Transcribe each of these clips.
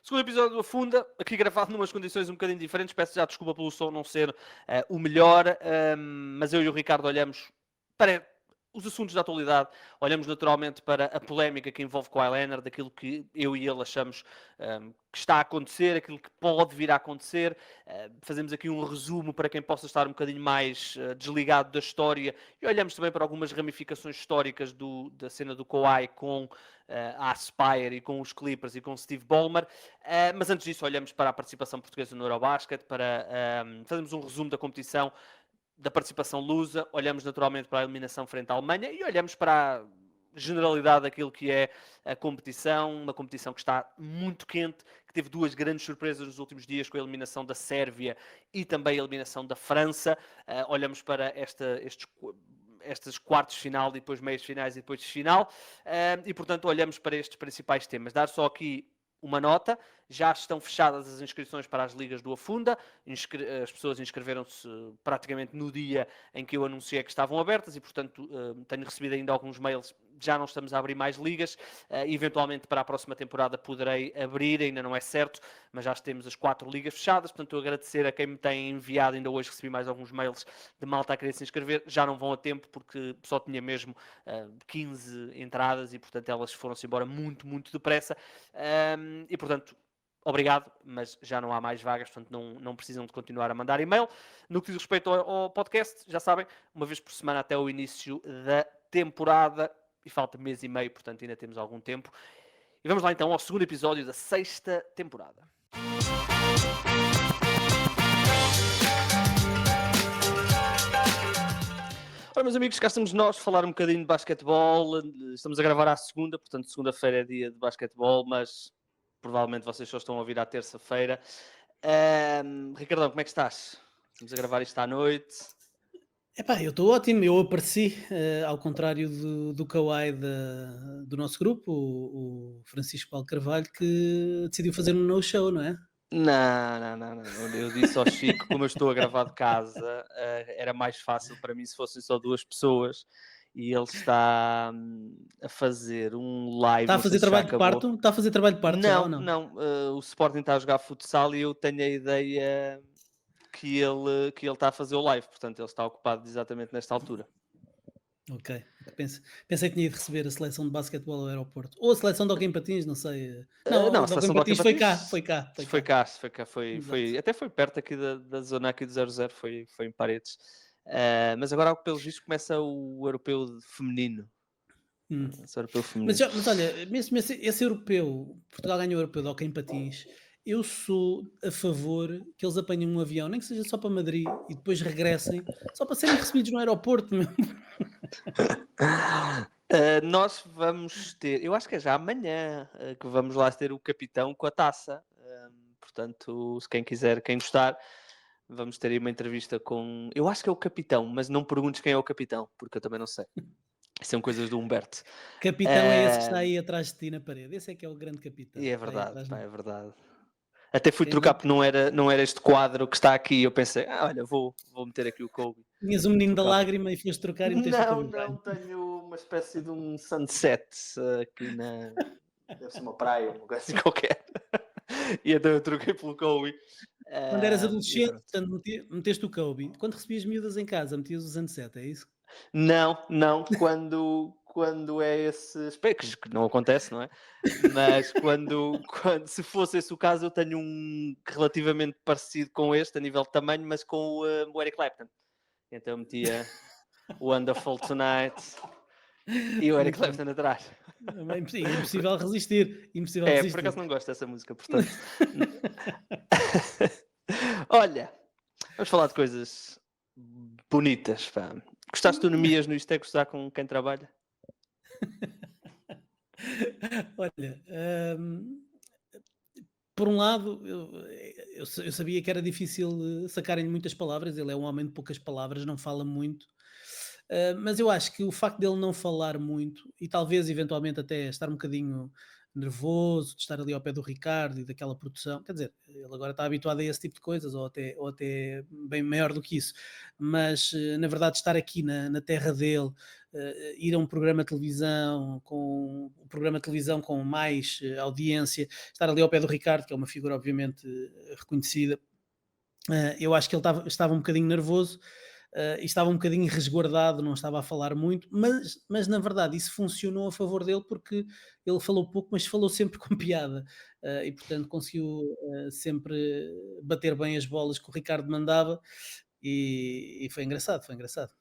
Segundo episódio do Afunda, aqui gravado numas condições um bocadinho diferentes. Peço já desculpa pelo som não ser o melhor, mas eu e o Ricardo olhamos para os assuntos da atualidade, olhamos naturalmente para a polémica que envolve Kawhi Leonard, daquilo que eu e ele achamos que está a acontecer, aquilo que pode vir a acontecer. Fazemos aqui um resumo para quem possa estar um bocadinho mais desligado da história e olhamos também para algumas ramificações históricas da cena do Kawhi com a Aspire e com os Clippers e com Steve Ballmer. Mas antes disso olhamos para a participação portuguesa no Eurobasket, para fazermos um resumo da competição, da participação lusa, olhamos naturalmente para a eliminação frente à Alemanha e olhamos para a generalidade daquilo que é a competição, uma competição que está muito quente, que teve duas grandes surpresas nos últimos dias com a eliminação da Sérvia e também a eliminação da França. Olhamos para estes quartos de final, e depois meias finais e depois de final, e portanto olhamos para estes principais temas. Dar só aqui uma nota, já estão fechadas as inscrições para as ligas do Afunda, as pessoas inscreveram-se praticamente no dia em que eu anunciei que estavam abertas e, portanto, tenho recebido ainda alguns mails, já não estamos a abrir mais ligas, eventualmente para a próxima temporada poderei abrir, ainda não é certo, mas já temos as 4 ligas fechadas, portanto, eu agradecer a quem me tem enviado, ainda hoje recebi mais alguns mails de malta a querer se inscrever, já não vão a tempo porque só tinha mesmo 15 entradas e, portanto, elas foram-se embora muito, muito depressa. E, portanto, obrigado, mas já não há mais vagas, portanto não precisam de continuar a mandar e-mail. No que diz respeito ao podcast, já sabem, uma vez por semana até o início da temporada, e falta mês e meio, portanto ainda temos algum tempo. E vamos lá então ao segundo episódio da 6ª temporada. Ora, meus amigos, cá estamos nós a falar um bocadinho de basquetebol. Estamos a gravar à segunda, portanto segunda-feira é dia de basquetebol, mas provavelmente vocês só estão a ouvir à terça-feira. Ricardão, como é que estás? Estamos a gravar isto à noite. Epá, eu estou ótimo, eu apareci, ao contrário do Kawhi do nosso grupo, o Francisco Paulo Carvalho, que decidiu fazer um no-show, não é? Não. Eu disse ao Chico, como eu estou a gravar de casa, era mais fácil para mim se fossem só 2 pessoas. E ele está a fazer um live. Está a fazer trabalho de parto? Está a fazer trabalho de parto já ou não? Não. O Sporting está a jogar futsal e eu tenho a ideia que ele está a fazer o live. Portanto, ele está ocupado exatamente nesta altura. Ok. Pensei que tinha ido receber a seleção de basquetebol ao aeroporto. Ou a seleção de Hockey em Patins, não sei. Não, a o de Hockey seleção em do Hockey Patins em foi cá. Patins Foi cá. foi, Exato. até foi perto aqui da zona aqui do 00, foi em Paredes. Mas agora, pelos vistos, começa o europeu feminino. Hum. Esse europeu Mas, feminino. mas olha, mesmo esse europeu, Portugal ganhou o europeu de Hockey em Patins, eu sou a favor que eles apanhem um avião, nem que seja só para Madrid, e depois regressem, só para serem recebidos no aeroporto, meu. Nós vamos ter, eu acho que é já amanhã que vamos lá ter o capitão com a taça. Portanto, se quem gostar, vamos ter aí uma entrevista com. Eu acho que é o capitão, mas não perguntes quem é o capitão, porque eu também não sei. São coisas do Humberto. Capitão é esse que está aí atrás de ti na parede, esse é que é o grande capitão. E é Está aí verdade, atrás. pá, é verdade. Até fui Quem trocar tem... porque não era este quadro que está aqui. Eu pensei, olha, vou meter aqui o Kobe. Tinhas um menino da Trocar. lágrima e foste trocar e meteste o Kobe Não, Bryant. tenho uma espécie de um sunset aqui na. Deve ser uma praia, uma coisa assim qualquer. E então eu troquei pelo Kobe. Quando eras E adolescente, pronto. portanto, meteste o Kobe. Quando recebias miúdas em casa, metias o Sunset, é isso? Não, quando é esse. Espero que não acontece, não é? Mas se fosse esse o caso, eu tenho um relativamente parecido com este, a nível de tamanho, mas com o Eric Clapton. Então eu metia Wonderful Tonight e o Eric Muito bem. Clapton atrás. É impossível resistir. Impossível Por resistir. acaso não gosto dessa música, portanto. Olha, vamos falar de coisas bonitas, pá. Gostaste de Nemias no Isto é Gostar com quem trabalha? Olha, por um lado, eu sabia que era difícil sacarem muitas palavras. Ele é um homem de poucas palavras, não fala muito. Mas eu acho que o facto dele não falar muito e talvez eventualmente até estar um bocadinho nervoso, de estar ali ao pé do Ricardo e daquela produção. Quer dizer, ele agora está habituado a esse tipo de coisas, ou até bem maior do que isso. Mas, na verdade, estar aqui na terra dele, ir a um programa de televisão, com um programa de televisão com mais audiência, estar ali ao pé do Ricardo, que é uma figura obviamente reconhecida, eu acho que ele estava um bocadinho nervoso, e estava um bocadinho resguardado, não estava a falar muito, mas na verdade isso funcionou a favor dele porque ele falou pouco, mas falou sempre com piada, e portanto conseguiu sempre bater bem as bolas que o Ricardo mandava, e foi engraçado, foi engraçado.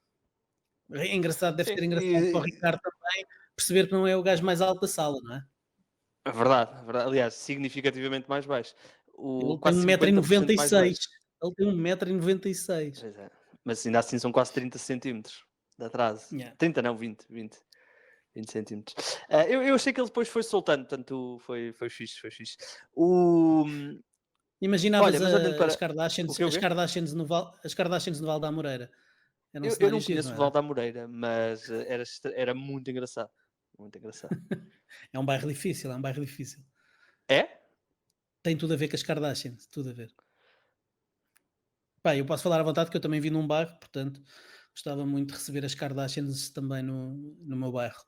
É engraçado, deve Sim, ser engraçado para o Ricardo também perceber que não é o gajo mais alto da sala, não é? é verdade, é verdade. Aliás, significativamente mais baixo. Ele tem Quase um metro e 50% noventa e mais seis. baixo. Ele tem 1,96 m. Pois é. Mas ainda assim são quase 30 centímetros de atraso. Yeah. 30 não, 20 centímetros. Eu achei que ele depois foi soltando, portanto foi fixe, foi fixe. O... Olha, Imaginavas mas olhando as para... Kardashians, O que o as quê? Kardashians no Val da Amoreira. Era um Eu cenário não giro, não conheço o Val era? da Moreira, mas era muito engraçado. Muito engraçado. É um bairro difícil, é um bairro difícil. É? Tem tudo a ver com as Kardashians, tudo a ver. Pá, eu posso falar à vontade que eu também vim num bairro, portanto, gostava muito de receber as Kardashians também no meu bairro.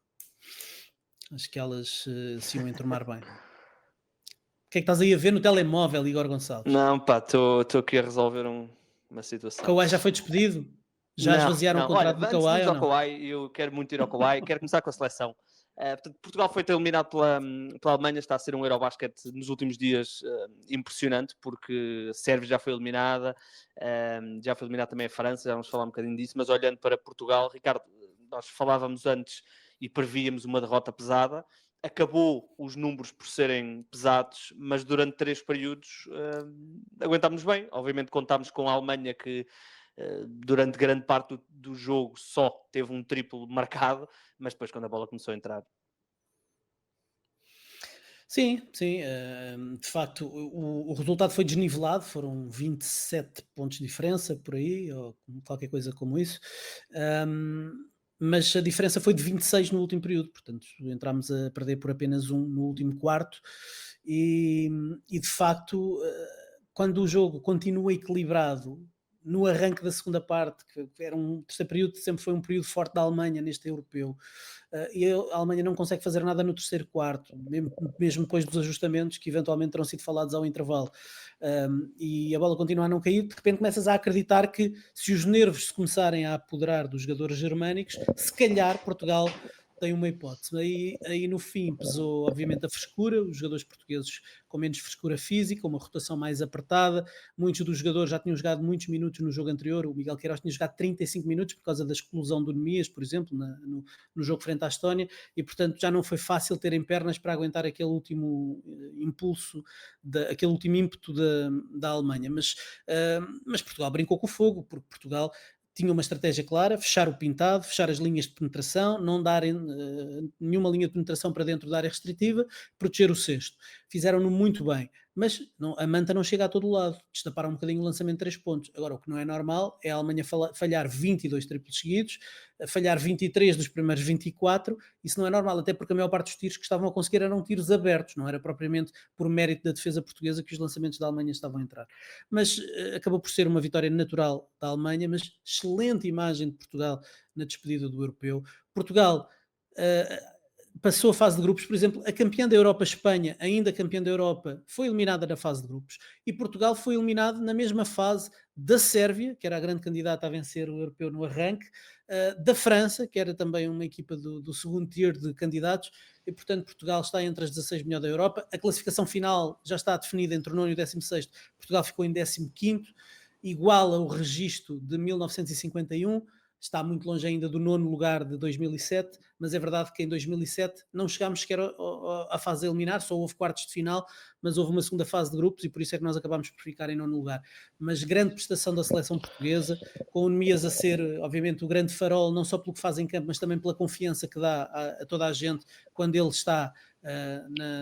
Acho que elas se iam enturmar bem. O que é que estás aí a ver no telemóvel, Igor Gonçalves? Não, pá, estou aqui a resolver uma O situação. Kawhi já foi despedido? Já Não, esvaziaram o não. Olha, contrato do antes de Kawhi irmos ou ao não? Kawhi, eu quero muito ir ao Kawhi, quero começar com a seleção. Portanto, Portugal foi eliminado pela Alemanha, está a ser um Eurobasket nos últimos dias impressionante, porque a Sérvia já foi eliminada, já foi eliminada também a França, já vamos falar um bocadinho disso, mas olhando para Portugal, Ricardo, nós falávamos antes e prevíamos uma derrota pesada, acabou os números por serem pesados, mas durante 3 períodos aguentámos bem. Obviamente contámos com a Alemanha que durante grande parte do jogo só teve um triplo marcado, mas depois quando a bola começou a entrar. Sim, sim, de facto o resultado foi desnivelado, foram 27 pontos de diferença por aí, ou qualquer coisa como isso, hum, mas a diferença foi de 26 no último período, portanto entramos a perder por apenas um no último quarto, e de facto, quando o jogo continua equilibrado no arranque da segunda parte, que era um terceiro período, sempre foi um período forte da Alemanha neste europeu, e a Alemanha não consegue fazer nada no terceiro quarto, mesmo depois dos ajustamentos que eventualmente terão sido falados ao intervalo, e a bola continua a não cair, de repente começas a acreditar que se os nervos se começarem a apoderar dos jogadores germânicos, se calhar Portugal tem uma hipótese. Aí no fim pesou obviamente a frescura, os jogadores portugueses com menos frescura física, uma rotação mais apertada, muitos dos jogadores já tinham jogado muitos minutos no jogo anterior, o Miguel Queiroz tinha jogado 35 minutos por causa da exclusão do Nemias, por exemplo, no jogo frente à Estónia, e portanto já não foi fácil terem pernas para aguentar aquele último impulso, aquele último ímpeto da Alemanha, mas Portugal brincou com o fogo, porque Portugal tinha uma estratégia clara, fechar o pintado, fechar as linhas de penetração, não darem nenhuma linha de penetração para dentro da área restritiva, proteger o cesto. Fizeram-no muito bem, mas a manta não chega a todo lado, destaparam um bocadinho o lançamento de 3 pontos. Agora, o que não é normal é a Alemanha falhar 22 triplos seguidos, falhar 23 dos primeiros 24, isso não é normal, até porque a maior parte dos tiros que estavam a conseguir eram tiros abertos, não era propriamente por mérito da defesa portuguesa que os lançamentos da Alemanha estavam a entrar. Mas acabou por ser uma vitória natural da Alemanha, mas excelente imagem de Portugal na despedida do europeu. Portugal passou a fase de grupos, por exemplo, a campeã da Europa, Espanha, ainda campeã da Europa, foi eliminada na fase de grupos, e Portugal foi eliminado na mesma fase da Sérvia, que era a grande candidata a vencer o europeu no arranque, da França, que era também uma equipa do segundo tier de candidatos, e portanto Portugal está entre as 16 melhores da Europa. A classificação final já está definida entre o 9 e o 16º, Portugal ficou em 15º, iguala o registro de 1951, está muito longe ainda do nono lugar de 2007, mas é verdade que em 2007 não chegámos sequer à fase a eliminar, só houve quartos de final, mas houve uma segunda fase de grupos e por isso é que nós acabámos por ficar em nono lugar. Mas grande prestação da seleção portuguesa, com o Nemias a ser, obviamente, o grande farol, não só pelo que faz em campo, mas também pela confiança que dá a toda a gente quando ele está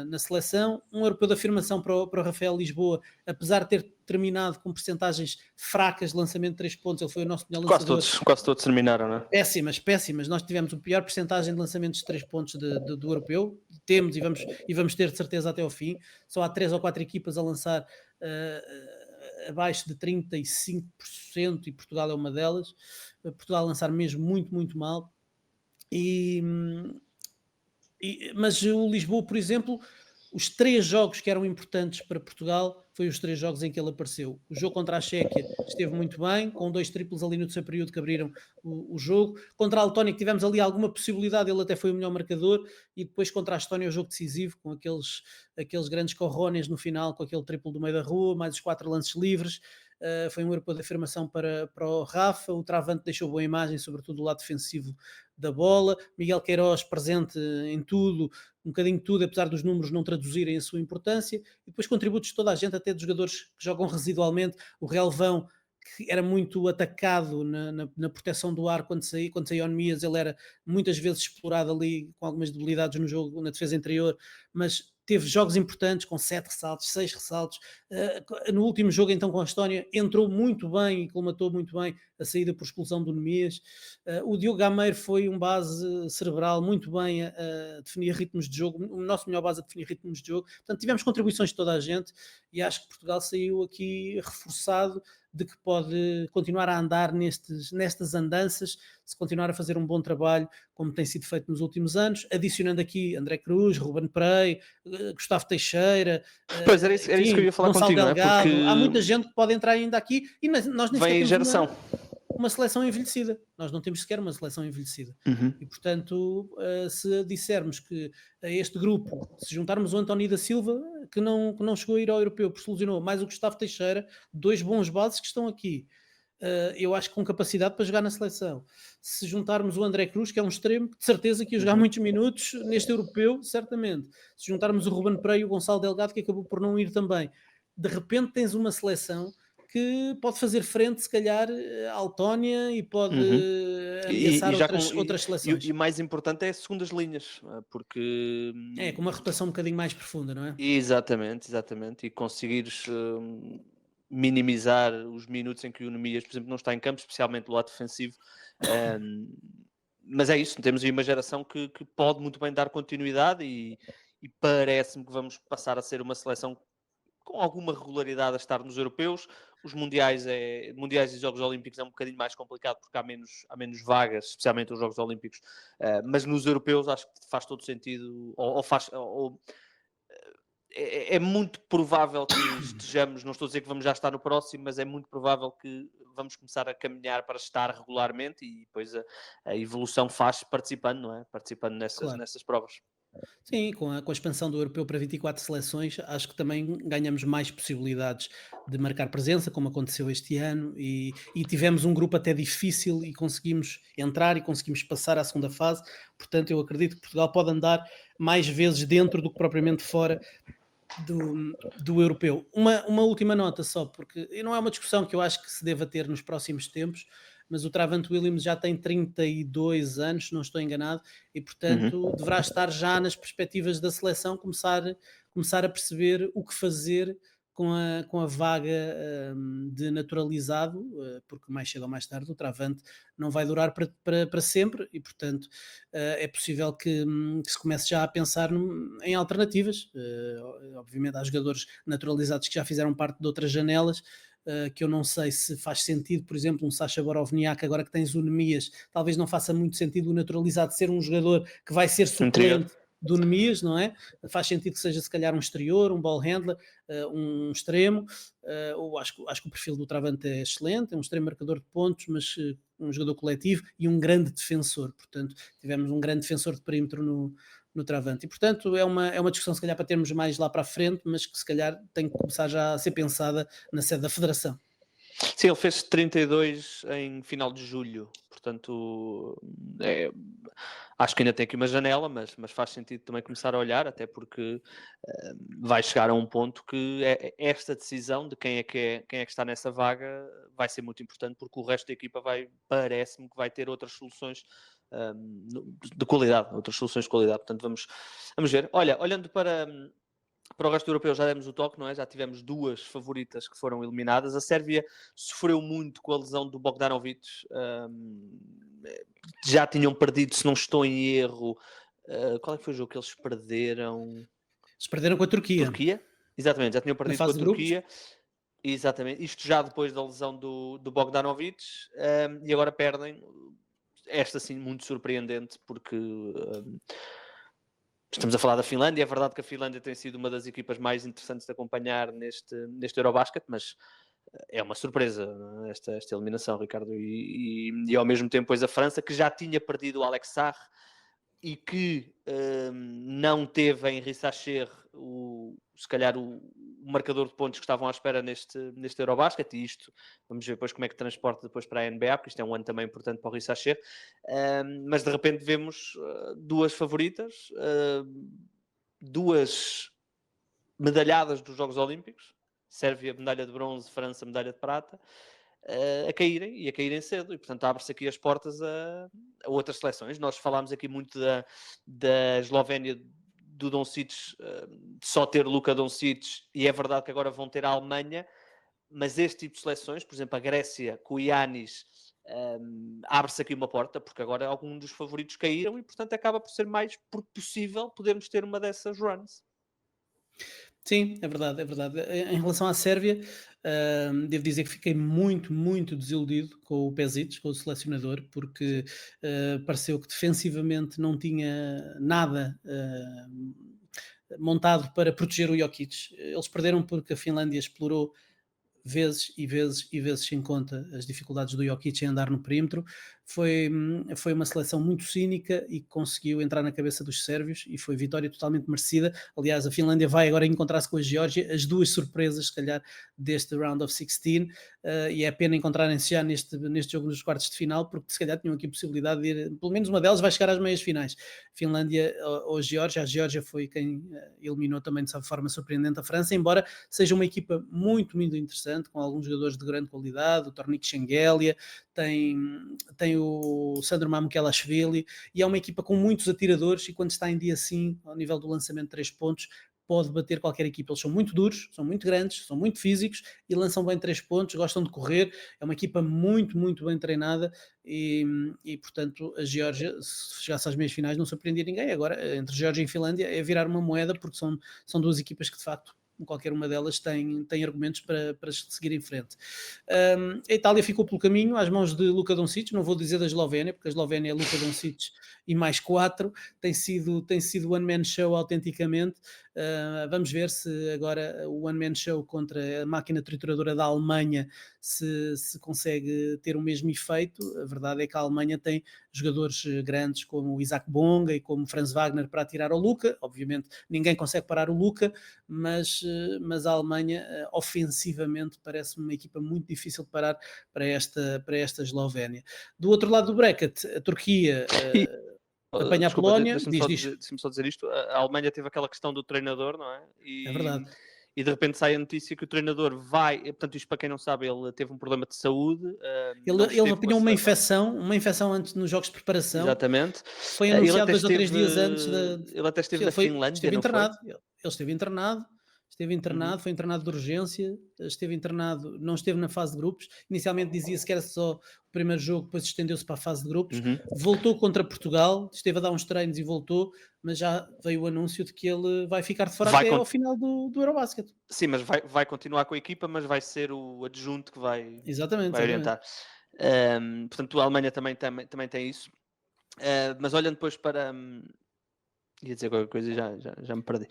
na seleção. Um europeu de afirmação para o Rafael Lisboa, apesar de ter terminado com percentagens fracas de lançamento de 3 pontos, ele foi o nosso melhor lançador. Quase todos terminaram, não é? Péssimas, péssimas. Nós tivemos o pior percentagem de lançamentos de 3 pontos do europeu. Temos e vamos ter de certeza até ao fim. Só há 3 ou 4 equipas a lançar abaixo de 35% e Portugal é uma delas. Portugal a lançar mesmo muito, muito mal. Mas o Lisboa, por exemplo, os 3 jogos que eram importantes para Portugal foi os 3 jogos em que ele apareceu. O jogo contra a Chequia esteve muito bem, com 2 triplos ali no terceiro período que abriram o jogo. Contra a Letónia, que tivemos ali alguma possibilidade, ele até foi o melhor marcador. E depois contra a Estónia, o jogo decisivo, com aqueles grandes corrones no final, com aquele triplo do meio da rua, mais os 4 lances livres. Foi um europeu de afirmação para o Rafa. O Travante deixou boa imagem, sobretudo do lado defensivo da bola. Miguel Queiroz presente em tudo, um bocadinho de tudo, apesar dos números não traduzirem a sua importância. E depois contributos de toda a gente, até dos jogadores que jogam residualmente. O Relvão, que era muito atacado na proteção do ar quando saía Onemias, ele era muitas vezes explorado ali com algumas debilidades no jogo, na defesa interior, mas teve jogos importantes com 7 ressaltos, 6 ressaltos. No último jogo então com a Estónia entrou muito bem e colmatou muito bem a saída por expulsão do Nemias. O Diogo Gameiro foi um base cerebral muito bem a definir ritmos de jogo, o nosso melhor base a definir ritmos de jogo. Portanto, tivemos contribuições de toda a gente e acho que Portugal saiu aqui reforçado de que pode continuar a andar nestas andanças, se continuar a fazer um bom trabalho, como tem sido feito nos últimos anos, adicionando aqui André Cruz, Ruben Prey, Gustavo Teixeira, Pois era isso que eu ia falar Gonçalo contigo, não é? Delgado. Porque Há muita gente que pode entrar ainda aqui e nós nem sequer vem temos geração. uma seleção envelhecida. Nós não temos sequer uma seleção envelhecida. Uhum. E, portanto, se dissermos que a este grupo, se juntarmos o António da Silva, que não chegou a ir ao europeu, porque se lesionou, mais o Gustavo Teixeira, 2 bons bases que estão aqui. Eu acho que com capacidade para jogar na seleção. Se juntarmos o André Cruz, que é um extremo, de certeza que ia jogar muitos minutos neste europeu, certamente. Se juntarmos o Ruben Prey e o Gonçalo Delgado, que acabou por não ir também. De repente tens uma seleção que pode fazer frente, se calhar, à Letónia e pode ameaçar outras seleções. E mais importante é as segundas linhas, porque É, com uma rotação um bocadinho mais profunda, não é? exatamente, e conseguires minimizar os minutos em que o Nemias, por exemplo, não está em campo, especialmente do lado defensivo. Mas é isso, temos aí uma geração que pode muito bem dar continuidade e parece-me que vamos passar a ser uma seleção com alguma regularidade a estar nos europeus. Os mundiais e Jogos Olímpicos é um bocadinho mais complicado porque há menos vagas, especialmente os Jogos Olímpicos, mas nos europeus acho que faz todo sentido, é muito provável que estejamos, não estou a dizer que vamos já estar no próximo, mas é muito provável que vamos começar a caminhar para estar regularmente e depois a evolução faz participando, não é? Participando nessas provas. Sim, com a expansão do europeu para 24 seleções, acho que também ganhamos mais possibilidades de marcar presença, como aconteceu este ano, e tivemos um grupo até difícil e conseguimos entrar e conseguimos passar à segunda fase. Portanto, eu acredito que Portugal pode andar mais vezes dentro do que propriamente fora do europeu. Uma última nota só, porque não é uma discussão que eu acho que se deva ter nos próximos tempos, mas o Travante Williams já tem 32 anos, se não estou enganado, e portanto deverá estar já nas perspectivas da seleção, começar a perceber o que fazer com a vaga de naturalizado, porque mais cedo ou mais tarde o Travante não vai durar para sempre e, portanto, é possível que se comece já a pensar em alternativas. Obviamente, há jogadores naturalizados que já fizeram parte de outras janelas. Que eu não sei se faz sentido, por exemplo, um Sacha Borovniak, agora que tens o Nemias, talvez não faça muito sentido o naturalizado ser um jogador que vai ser suplente do Nemias, não é? Faz sentido que seja se calhar um exterior, um ball handler, um extremo. Acho que o perfil do Travante é excelente, é um extremo marcador de pontos, mas um jogador coletivo e um grande defensor. Portanto, tivemos um grande defensor de perímetro no Travante. E, portanto, é uma discussão, se calhar, para termos mais lá para a frente, mas que, se calhar, tem que começar já a ser pensada na sede da Federação. Sim, ele fez 32 em final de julho, portanto, acho que ainda tem aqui uma janela, mas faz sentido também começar a olhar, até porque vai chegar a um ponto que esta decisão de quem é que está nessa vaga vai ser muito importante, porque o resto da equipa parece-me que vai ter outras soluções de qualidade, outras soluções de qualidade. Portanto, vamos ver. Olha, olhando para o resto europeu já demos o toque, não é? Já tivemos duas favoritas que foram eliminadas. A Sérvia sofreu muito com a lesão do Bogdanovic. Já tinham perdido, se não estou em erro. Qual é que foi o jogo que eles perderam? Eles perderam com a Turquia, Turquia? Exatamente, já tinham na perdido com a fase de grupos. Turquia. Exatamente, isto já depois da lesão do Bogdanovic. E agora perdem. Esta sim, muito surpreendente, porque estamos a falar da Finlândia. É verdade que a Finlândia tem sido uma das equipas mais interessantes de acompanhar neste Eurobasket, mas é uma surpresa esta eliminação, Ricardo. E ao mesmo tempo, pois a França, que já tinha perdido o Alex Sarr e que não teve em Rissacher se calhar o marcador de pontos que estavam à espera neste Eurobasket, e isto vamos ver depois como é que transporta depois para a NBA, porque isto é um ano também importante para o Rissacher, mas de repente vemos duas favoritas, duas medalhadas dos Jogos Olímpicos, Sérvia medalha de bronze, França medalha de prata, a caírem cedo, e portanto abre-se aqui as portas a outras seleções. Nós falámos aqui muito da Eslovénia, do Doncic, de só ter Luka Doncic, e é verdade que agora vão ter a Alemanha, mas este tipo de seleções, por exemplo a Grécia com o Giannis, abre-se aqui uma porta, porque agora alguns dos favoritos caíram e portanto acaba por ser mais possível podermos ter uma dessas runs. Sim, é verdade, é verdade. Em relação à Sérvia, devo dizer que fiquei muito, muito desiludido com o Pezic, com o selecionador, porque pareceu que defensivamente não tinha nada montado para proteger o Jokic. Eles perderam porque a Finlândia explorou vezes e vezes e vezes sem conta as dificuldades do Jokic em andar no perímetro. Foi uma seleção muito cínica e que conseguiu entrar na cabeça dos sérvios, e foi vitória totalmente merecida. Aliás, a Finlândia vai agora encontrar-se com a Geórgia, as duas surpresas, se calhar, deste round of 16, e é pena encontrarem-se já neste jogo nos quartos de final, porque se calhar tinham aqui a possibilidade de ir, pelo menos uma delas vai chegar às meias finais. Finlândia ou Geórgia. A Geórgia foi quem eliminou também de forma surpreendente a França, embora seja uma equipa muito, muito interessante, com alguns jogadores de grande qualidade. O Tornik Shengelia, tem o Sandro Mamukelashvili, e é uma equipa com muitos atiradores, e quando está em dia assim, ao nível do lançamento de 3 pontos, pode bater qualquer equipa. Eles são muito duros, são muito grandes, são muito físicos e lançam bem 3 pontos, gostam de correr. É uma equipa muito, muito bem treinada, e portanto a Geórgia, se chegasse às meias finais, não surpreendia ninguém. Agora, entre Geórgia e Finlândia, é virar uma moeda, porque são duas equipas que de facto qualquer uma delas tem argumentos para seguir em frente. A Itália ficou pelo caminho às mãos de Luka Doncic, não vou dizer da Eslovénia, porque a Eslovénia é Luka Doncic e mais 4, tem sido one man show autenticamente. Vamos ver se agora o one man show contra a máquina trituradora da Alemanha se consegue ter o mesmo efeito. A verdade é que a Alemanha tem jogadores grandes como o Isaac Bonga e como Franz Wagner para atirar ao Luka. Obviamente ninguém consegue parar o Luka, mas a Alemanha ofensivamente parece-me uma equipa muito difícil de parar para esta Eslovénia. Do outro lado do bracket, a Turquia apanha a Desculpa, Polónia. deixa-me Diz, só dizer isto. A Alemanha teve aquela questão do treinador, não é? é verdade. E de repente sai a notícia que o treinador vai. Portanto, isto para quem não sabe, ele teve um problema de saúde. Não Ele esteve com a apanhou seleção. uma infecção antes nos jogos de preparação. Exatamente. Foi Ele anunciado até 2 ou 3 esteve, dias antes ele até esteve ele na foi, Finlândia, esteve não foi? internado. Ele esteve Uhum, internado, foi internado de urgência, esteve internado, não esteve na fase de grupos. Inicialmente dizia-se que era só o primeiro jogo, depois estendeu-se para a fase de grupos. uhum. Voltou contra Portugal, esteve a dar uns treinos e voltou, mas já veio o anúncio de que ele vai ficar de fora Vai, até ao final do Eurobasket. sim, mas vai continuar com a equipa, mas vai ser o adjunto que Exatamente, vai exatamente. orientar. Portanto, a Alemanha também tem isso. Mas olhando depois para. Ia dizer qualquer coisa e já me perdi.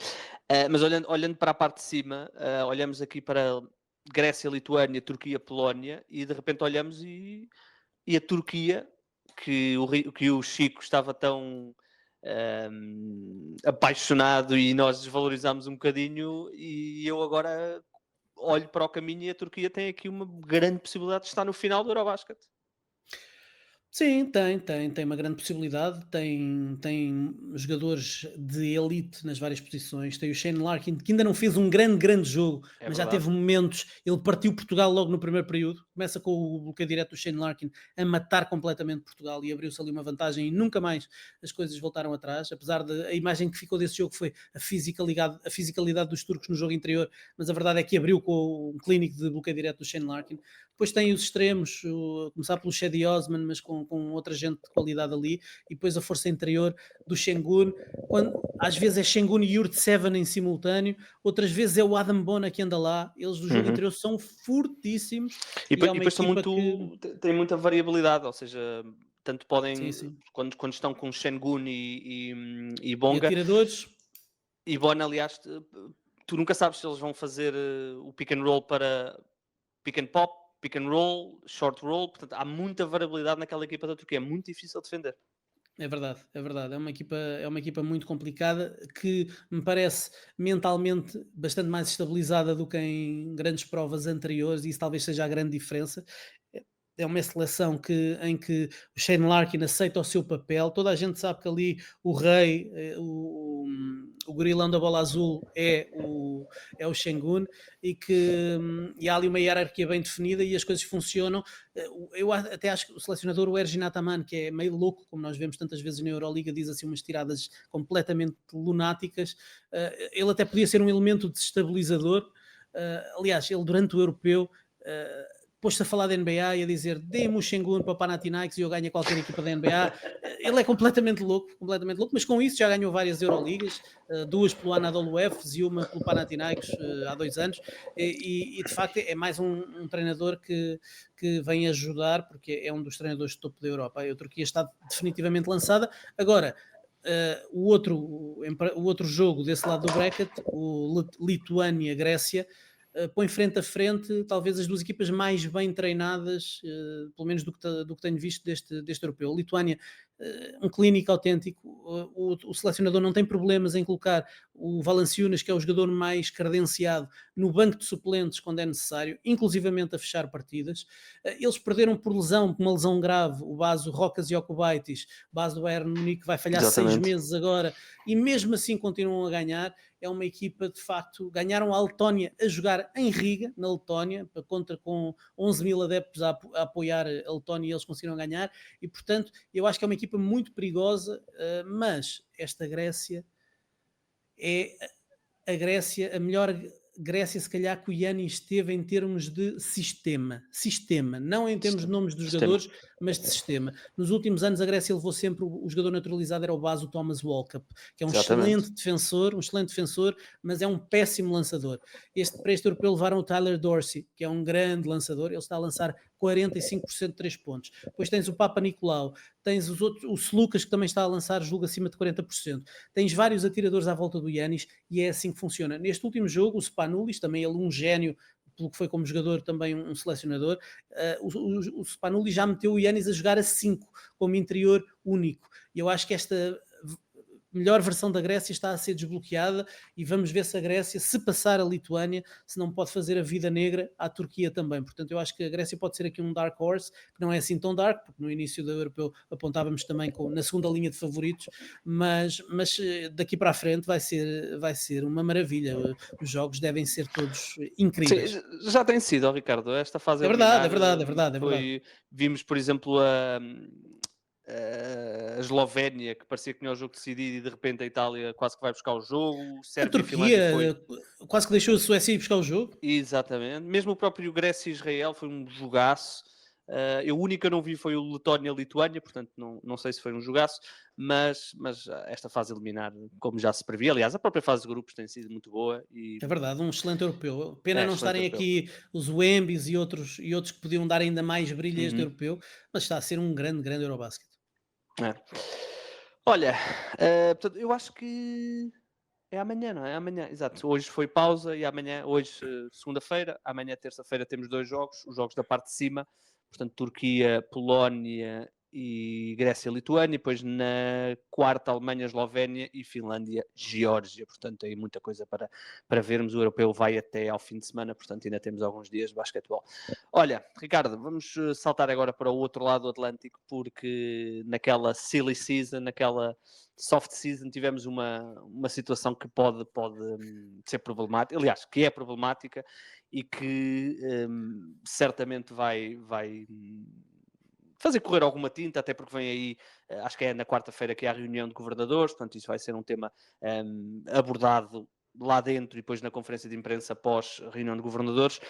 Mas olhando para a parte de cima, olhamos aqui para Grécia, Lituânia, Turquia, Polónia, e de repente olhamos e a Turquia, que o Chico estava tão apaixonado e nós desvalorizámos um bocadinho, e eu agora olho para o caminho e a Turquia tem aqui uma grande possibilidade de estar no final do Eurobasket. Sim, tem uma grande possibilidade, tem jogadores de elite nas várias posições. Tem o Shane Larkin, que ainda não fez um grande jogo, É mas já verdade. teve momentos. Ele partiu Portugal logo no primeiro período, começa com o bloqueio direto do Shane Larkin a matar completamente Portugal e abriu-se ali uma vantagem e nunca mais as coisas voltaram atrás, apesar de a imagem que ficou desse jogo foi a fisicalidade dos turcos no jogo interior, mas a verdade é que abriu com um clínico de bloqueio direto do Shane Larkin. Depois tem os extremos, começar pelo Shady Osman, mas com outra gente de qualidade ali, e depois a força interior do Şengün, quando às vezes é Şengün e Yurtseven em simultâneo, outras vezes é o Adam Bona que anda lá, eles do jogo Uhum. interior são fortíssimos E e é depois, e uma depois são equipa que... muito. Têm muita variabilidade, ou seja, tanto Sim, podem. sim. Quando estão com Şengün e E Bonga, atiradores, e Bona, aliás, tu nunca sabes se eles vão fazer o pick and roll para pick and pop, pick and roll, short roll, portanto há muita variabilidade naquela equipa da Turquia, é muito difícil defender. é verdade, é verdade. É uma equipa muito complicada que me parece mentalmente bastante mais estabilizada do que em grandes provas anteriores, e isso talvez seja a grande diferença. É uma seleção em que o Shane Larkin aceita o seu papel, toda a gente sabe que ali o rei, o gorilão da bola azul é o Şengün, e há ali uma hierarquia bem definida e as coisas funcionam. Eu até acho que o selecionador, o Ergin Ataman, que é meio louco, como nós vemos tantas vezes na Euroliga, diz assim umas tiradas completamente lunáticas. Ele até podia ser um elemento desestabilizador. Aliás, ele durante o europeu pôs-se a falar da NBA e a dizer dê-me o Şengün para o Panathinaikos e eu ganho qualquer equipa da NBA. Ele é completamente louco, mas com isso já ganhou várias Euroligas, duas pelo Anadolu Efes e uma pelo Panathinaikos há 2 anos, e de facto é mais um treinador que vem ajudar, porque é um dos treinadores de topo da Europa. A Turquia está definitivamente lançada. Agora, o outro jogo desse lado do bracket, o Lituânia-Grécia, põe frente a frente talvez as duas equipas mais bem treinadas, pelo menos do que tenho visto deste europeu. A Lituânia, um clínico autêntico, o selecionador não tem problemas em colocar o Valanciunas, que é o jogador mais credenciado, no banco de suplentes quando é necessário, inclusivamente a fechar partidas. Eles perderam por lesão, por uma lesão grave, o base Rokas Jokubaitis, base do Bayern Munique, vai falhar 6 Exatamente. meses agora, e mesmo assim continuam a ganhar. É uma equipa, de facto, ganharam a Letónia a jogar em Riga, na Letónia, com 11 mil adeptos a apoiar a Letónia, e eles conseguiram ganhar, e portanto eu acho que é uma equipa muito perigosa, mas esta Grécia é a melhor Grécia, se calhar, que o Yanis teve em termos de sistema, não em termos de nomes dos Sistema. jogadores, mas de sistema. Nos últimos anos a Grécia levou sempre o jogador naturalizado, era o base, o Thomas Walkup, que é um Exatamente. excelente defensor, mas é um péssimo lançador. Para este europeu levaram o Tyler Dorsey, que é um grande lançador, ele está a lançar 45% de 3 pontos. Depois tens o Papa Nicolau, tens o Slucas, que também está a lançar, julgo, acima de 40%. Tens vários atiradores à volta do Yanis e é assim que funciona. Neste último jogo, o Spanulis, também ele um gênio, pelo que foi como jogador, também um selecionador, o Spanulis já meteu o Yanis a jogar a 5, como interior único. E eu acho que esta melhor versão da Grécia está a ser desbloqueada, e vamos ver se a Grécia, se passar a Lituânia, se não pode fazer a vida negra à Turquia também. Portanto, eu acho que a Grécia pode ser aqui um dark horse, que não é assim tão dark, porque no início do europeu apontávamos também na segunda linha de favoritos, mas daqui para a frente vai ser uma maravilha. Os jogos devem ser todos incríveis. Sim, já tem sido, Ricardo. Esta fase É verdade, é eliminar verdade, é verdade, é verdade. vimos, por exemplo, a Eslovénia, que parecia que tinha o jogo decidido, e de repente a Itália quase que vai buscar o jogo. A Sérvia e Finlândia foi. Turquia quase que deixou a Suécia ir buscar o jogo. Exatamente. Mesmo o próprio Grécia e Israel foi um jogaço. O único que eu não vi foi o Letónia-Lituânia, portanto não sei se foi um jogaço, mas esta fase eliminar, como já se previa, aliás, a própria fase de grupos tem sido muito boa. É verdade, um excelente europeu. Pena É não excelente estarem europeu. aqui os Wembys e outros que podiam dar ainda mais brilho a este Uhum. europeu, mas está a ser um grande, grande Eurobasket. É. Olha, portanto, eu acho que é amanhã, não é? Amanhã, exato. Hoje foi pausa e amanhã, hoje, segunda-feira, amanhã, terça-feira, temos 2 jogos, os jogos da parte de cima, portanto, Turquia, Polónia e Grécia, Lituânia, e depois na quarta Alemanha, Eslovénia e Finlândia, Geórgia. Portanto, aí muita coisa para vermos. O europeu vai até ao fim de semana, portanto ainda temos alguns dias de basquetebol. Olha, Ricardo, vamos saltar agora para o outro lado do Atlântico, porque naquela silly season, naquela soft season, tivemos uma situação que pode ser problemática, aliás, que é problemática e que certamente vai fazer correr alguma tinta, até porque vem aí, acho que é na quarta-feira que há a reunião de governadores, portanto isso vai ser um tema abordado lá dentro e depois na conferência de imprensa pós reunião de governadores.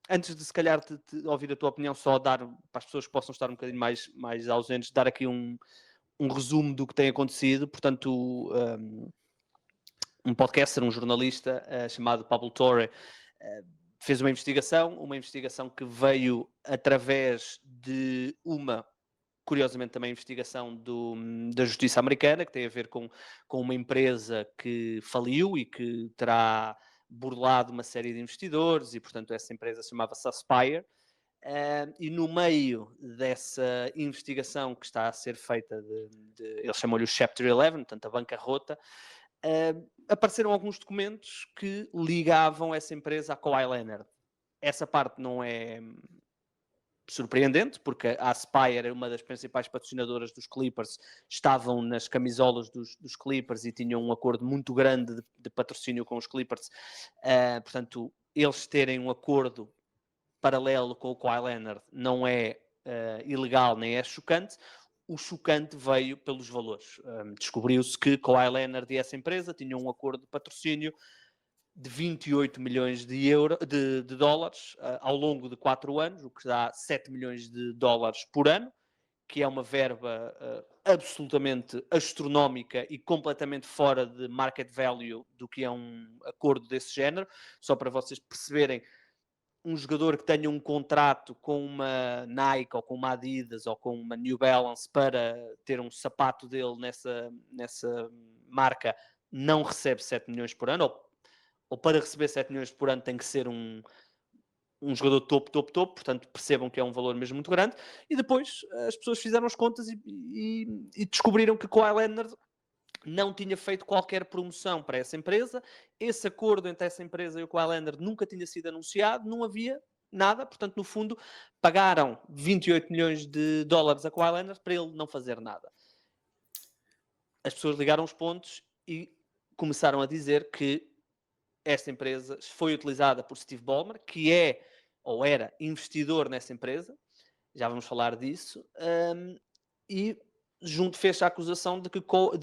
Antes de se calhar te ouvir a tua opinião, só dar para as pessoas que possam estar um bocadinho mais ausentes, dar aqui um resumo do que tem acontecido. Portanto, um podcaster, um jornalista chamado Pablo Torre, fez uma investigação que veio através de curiosamente também, investigação da Justiça Americana, que tem a ver com uma empresa que faliu e que terá burlado uma série de investidores, e portanto essa empresa chamava-se Aspire. E no meio dessa investigação que está a ser feita, eles chamam-lhe o Chapter 11, portanto a bancarrota, apareceram alguns documentos que ligavam essa empresa à Kawhi Leonard. Essa parte não é surpreendente, porque a Aspire é uma das principais patrocinadoras dos Clippers, estavam nas camisolas dos Clippers e tinham um acordo muito grande de patrocínio com os Clippers. Portanto, eles terem um acordo paralelo com o Kawhi Leonard não é ilegal nem é chocante. O chocante veio pelos valores. Descobriu-se que Kawhi Leonard e essa empresa tinham um acordo de patrocínio de 28 milhões de dólares ao longo de 4 anos, o que dá 7 milhões de dólares por ano, que é uma verba absolutamente astronómica e completamente fora de market value do que é um acordo desse género. Só para vocês perceberem, um jogador que tenha um contrato com uma Nike ou com uma Adidas ou com uma New Balance para ter um sapato dele nessa marca não recebe 7 milhões por ano, ou para receber 7 milhões por ano tem que ser um jogador topo, portanto percebam que é um valor mesmo muito grande. E depois as pessoas fizeram as contas e descobriram que Kawhi Leonard não tinha feito qualquer promoção para essa empresa. Esse acordo entre essa empresa e o Kawhi Leonard nunca tinha sido anunciado, não havia nada. Portanto, no fundo, pagaram 28 milhões de dólares a Kawhi Leonard para ele não fazer nada. As pessoas ligaram os pontos e começaram a dizer que esta empresa foi utilizada por Steve Ballmer, que é ou era investidor nessa empresa, já vamos falar disso, e fez a acusação de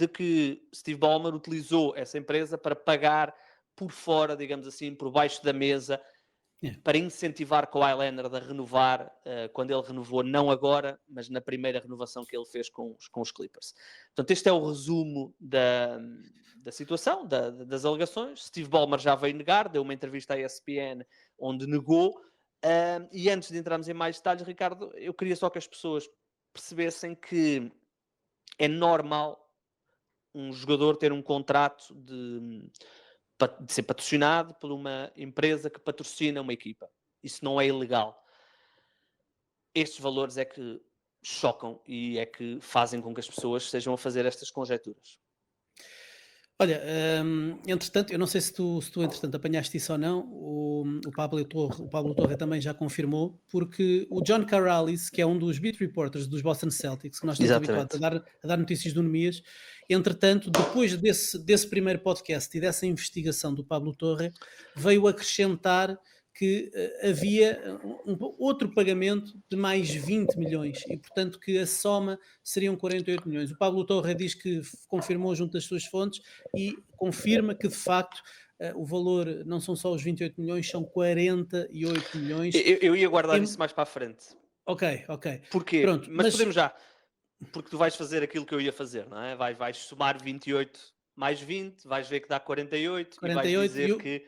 que Steve Ballmer utilizou essa empresa para pagar por fora, digamos assim, por baixo da mesa, para incentivar Kawhi Leonard a renovar, quando ele renovou, não agora, mas na primeira renovação que ele fez com os Clippers. Portanto, este é o resumo da situação, das alegações. Steve Ballmer já veio negar, deu uma entrevista à ESPN onde negou. E antes de entrarmos em mais detalhes, Ricardo, eu queria só que as pessoas percebessem que é normal um jogador ter um contrato de ser patrocinado por uma empresa que patrocina uma equipa. Isso não é ilegal. Estes valores é que chocam e é que fazem com que as pessoas estejam a fazer estas conjecturas. Olha, entretanto, eu não sei se tu entretanto apanhaste isso ou não, o Pablo Torre também já confirmou, porque o John Karalis, que é um dos beat reporters dos Boston Celtics, que nós estamos habituados a dar notícias do Nemias, entretanto, depois desse primeiro podcast e dessa investigação do Pablo Torre, veio acrescentar que havia outro pagamento de mais 20 milhões e, portanto, que a soma seriam 48 milhões. O Pablo Torre diz que confirmou junto das suas fontes e confirma que, de facto, o valor não são só os 28 milhões, são 48 milhões. Eu ia guardar isso mais para a frente. Ok. Porquê? Pronto, mas podemos já. Porque tu vais fazer aquilo que eu ia fazer, não é? Vais somar 28 mais 20, vais ver que dá 48 e vais dizer que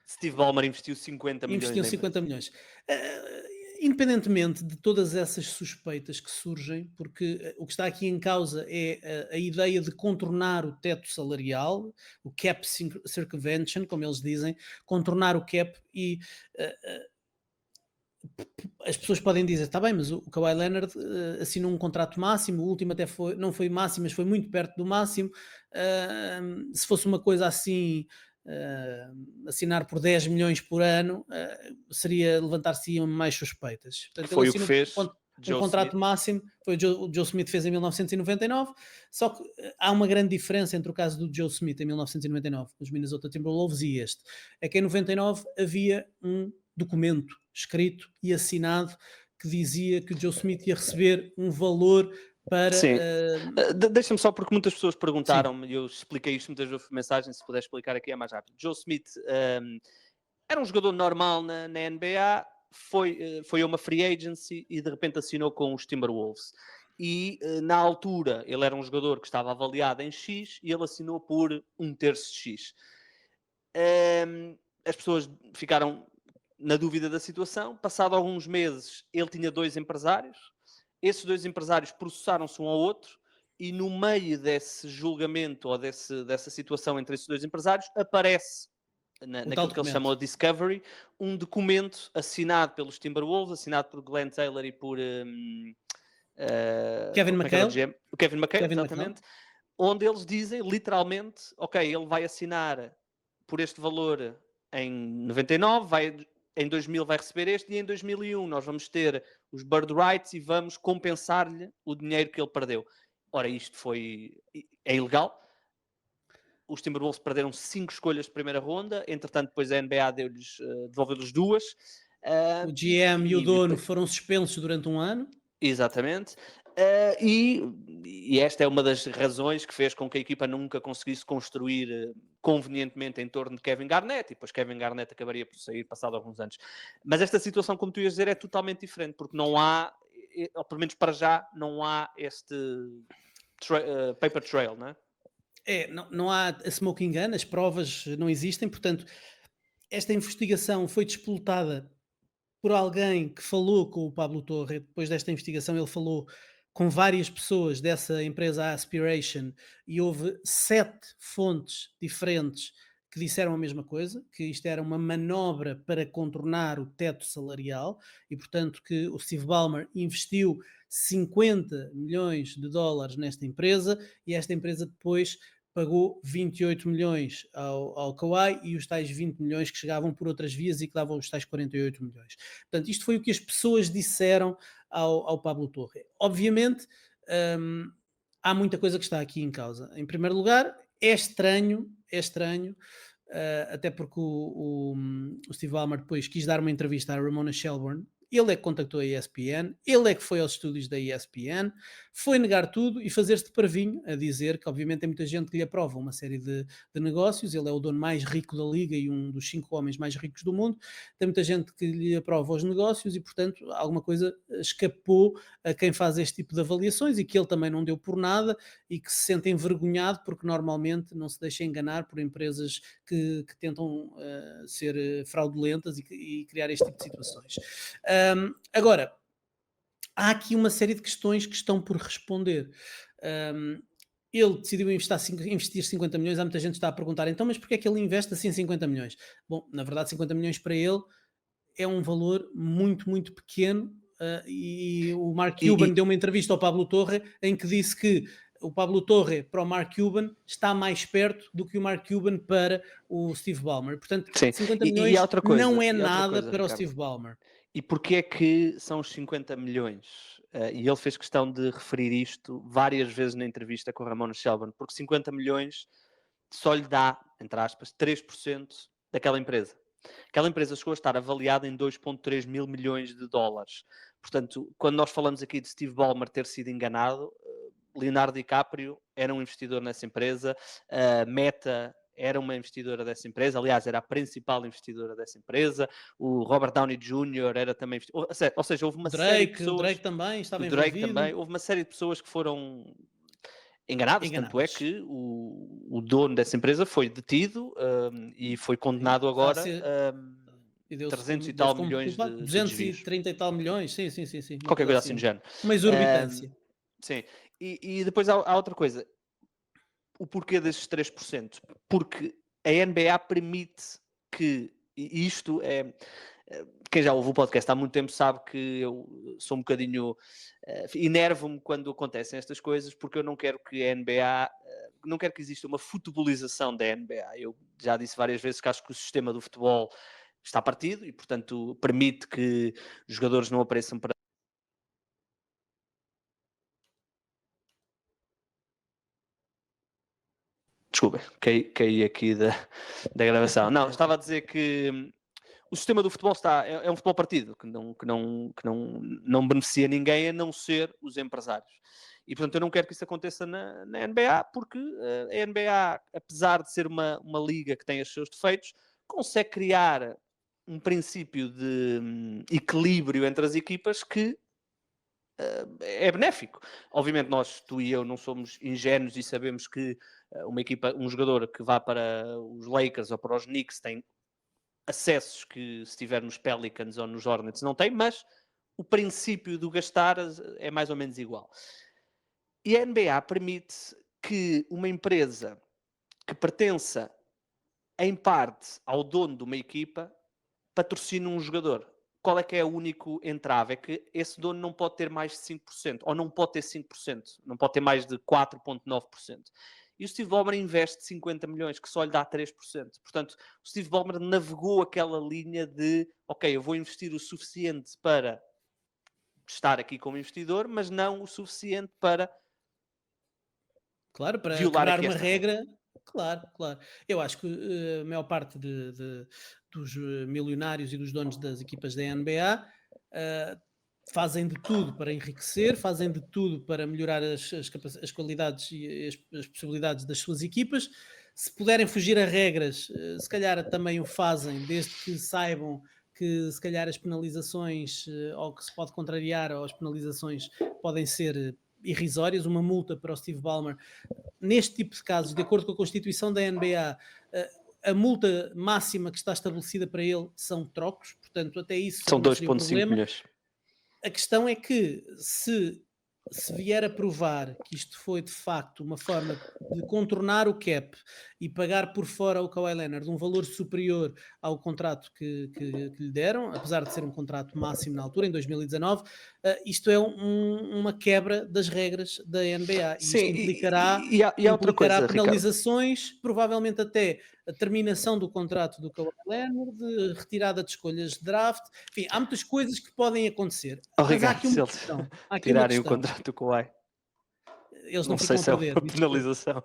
Steve Ballmer investiu 50 milhões. Investiu 50 milhões. Independentemente de todas essas suspeitas que surgem, porque o que está aqui em causa é a ideia de contornar o teto salarial, o cap circumvention, como eles dizem, contornar o cap e as pessoas podem dizer, está bem, mas o Kawhi Leonard assinou um contrato máximo, o último até foi, não foi máximo, mas foi muito perto do máximo. Se fosse uma coisa assim, assinar por 10 milhões por ano, seria levantar-se mais suspeitas. Que Portanto, ele foi o que assinou fez um Joe Smith. contrato máximo, foi o Joe Smith fez em 1999, só que há uma grande diferença entre o caso do Joe Smith em 1999, os Minnesota Timberwolves, e este. É que em 99 havia um documento escrito e assinado que dizia que o Joe Smith ia receber um valor para. Sim. Deixa-me só, porque muitas pessoas Sim, perguntaram-me, e eu expliquei isto muitas vezes por mensagem, se puder explicar aqui é mais rápido. Joe Smith era um jogador normal na NBA, foi a uma free agency e de repente assinou com os Timberwolves. E na altura ele era um jogador que estava avaliado em X e ele assinou por 1/3 de X. As pessoas ficaram na dúvida da situação. Passado alguns meses, ele tinha 2 empresários. Esses 2 empresários processaram-se um ao outro e no meio desse julgamento ou dessa situação entre esses 2 empresários aparece o tal naquilo que ele documento. chamou de Discovery, um documento assinado pelos Timberwolves, assinado por Glenn Taylor e por Kevin como é que era o McHale, GM? O Kevin McHale, Kevin McHale. exatamente, onde eles dizem literalmente, ok, ele vai assinar por este valor em 99, em 2000 vai receber este, e em 2001 nós vamos ter os bird rights e vamos compensar-lhe o dinheiro que ele perdeu. Ora, isto é ilegal. Os Timberwolves perderam 5 escolhas de primeira ronda, entretanto depois a NBA devolveu-lhes 2. O GM e o dono foram suspensos durante um ano. Exatamente. E esta é uma das razões que fez com que a equipa nunca conseguisse construir convenientemente em torno de Kevin Garnett, e depois Kevin Garnett acabaria por sair passado alguns anos. Mas esta situação, como tu ias dizer, é totalmente diferente, porque não há, ou pelo menos para já, não há este paper trail, não é? Não há a smoking gun, as provas não existem, portanto, esta investigação foi disputada por alguém que falou com o Pablo Torre. Depois desta investigação, ele falou com várias pessoas dessa empresa Aspiration e houve 7 fontes diferentes que disseram a mesma coisa, que isto era uma manobra para contornar o teto salarial e, portanto, que o Steve Ballmer investiu 50 milhões de dólares nesta empresa e esta empresa depois pagou 28 milhões ao Kawhi e os tais 20 milhões que chegavam por outras vias e que davam os tais 48 milhões. Portanto, isto foi o que as pessoas disseram ao Pablo Torre. Obviamente, há muita coisa que está aqui em causa. Em primeiro lugar, é estranho, até porque o Steve Ballmer depois quis dar uma entrevista à Ramona Shelburne. Ele é que contactou a ESPN, ele é que foi aos estúdios da ESPN, foi negar tudo e fazer-se de parvinho, a dizer que obviamente tem muita gente que lhe aprova uma série de negócios, ele é o dono mais rico da liga e um dos 5 homens mais ricos do mundo, tem muita gente que lhe aprova os negócios e portanto alguma coisa escapou a quem faz este tipo de avaliações e que ele também não deu por nada e que se sente envergonhado porque normalmente não se deixa enganar por empresas que tentam ser fraudulentas e criar este tipo de situações. Agora, há aqui uma série de questões que estão por responder. Ele decidiu investir 50 milhões, há muita gente que está a perguntar, então, mas porquê é que ele investe assim 50 milhões? Bom, na verdade, 50 milhões para ele é um valor muito, muito pequeno, e o Mark Cuban deu uma entrevista ao Pablo Torre em que disse que o Pablo Torre para o Mark Cuban está mais perto do que o Mark Cuban para o Steve Ballmer. Portanto, Sim. 50 E há milhões outra não coisa, é nada para o Ricardo. Steve Ballmer. E porquê é que são os 50 milhões? E ele fez questão de referir isto várias vezes na entrevista com o Ramon Shelburne, porque 50 milhões só lhe dá, entre aspas, 3% daquela empresa. Aquela empresa chegou a estar avaliada em 2,3 mil milhões de dólares. Portanto, quando nós falamos aqui de Steve Ballmer ter sido enganado, Leonardo DiCaprio era um investidor nessa empresa, Meta era uma investidora dessa empresa, aliás, era a principal investidora dessa empresa, o Robert Downey Jr. era também ou seja, houve uma série de pessoas... O Drake também estava o Drake envolvido. também, houve uma série de pessoas que foram enganadas, tanto é que o dono dessa empresa foi detido e foi condenado agora a 300 e tal milhões de 230 e tal milhões, sim. Qualquer coisa assim do género. Uma exorbitância. Sim, e depois há outra coisa. O porquê desses 3%? Porque a NBA permite que, e isto é... quem já ouve o podcast há muito tempo sabe que eu sou um bocadinho... enervo-me quando acontecem estas coisas, porque eu não quero que a NBA... não quero que exista uma futebolização da NBA. Eu já disse várias vezes que acho que o sistema do futebol está partido e, portanto, permite que os jogadores não apareçam para... Desculpem, caí aqui da gravação. Não, estava a dizer que o sistema do futebol é um futebol partido, que não beneficia ninguém a não ser os empresários. E, portanto, eu não quero que isso aconteça na NBA, porque a NBA, apesar de ser uma liga que tem os seus defeitos, consegue criar um princípio de equilíbrio entre as equipas que é benéfico. Obviamente tu e eu não somos ingênuos e sabemos que um jogador que vá para os Lakers ou para os Knicks tem acessos que se estiver nos Pelicans ou nos Hornets não tem, mas o princípio do gastar é mais ou menos igual. E a NBA permite que uma empresa que pertença em parte ao dono de uma equipa patrocine um jogador. Qual é que é o único entrave? É que esse dono não pode ter mais de 5%, ou não pode ter 5%, não pode ter mais de 4,9%. E o Steve Ballmer investe 50 milhões, que só lhe dá 3%. Portanto, o Steve Ballmer navegou aquela linha de, ok, eu vou investir o suficiente para estar aqui como investidor, mas não o suficiente para Claro, para violar quebrar aqui uma esta regra, claro, claro. Eu acho que a maior parte dos milionários e dos donos das equipas da NBA fazem de tudo para enriquecer, fazem de tudo para melhorar as qualidades e as possibilidades das suas equipas. Se puderem fugir a regras, se calhar também o fazem, desde que saibam que se calhar as penalizações ou que se pode contrariar ou as penalizações podem ser irrisórias. Uma multa para o Steve Ballmer neste tipo de casos, de acordo com a Constituição da NBA, a multa máxima que está estabelecida para ele são trocos, portanto, até isso são não seria um 2,5 problema. milhões. A questão é que se vier a provar que isto foi de facto uma forma de contornar o cap e pagar por fora ao Kawhi Leonard um valor superior ao contrato que lhe deram, apesar de ser um contrato máximo na altura, em 2019, isto é uma quebra das regras da NBA e Sim, isto implicará, e há outra coisa, Ricardo. penalizações, provavelmente até a terminação do contrato do Kawhi Leonard, retirada de escolhas de draft, enfim, há muitas coisas que podem acontecer. Oh, Mas há Ricardo, aqui se uma eles questão. Há aqui uma tirarem o questão. contrato do Kawhi, Eles não não sei ficam a se é uma perder. penalização.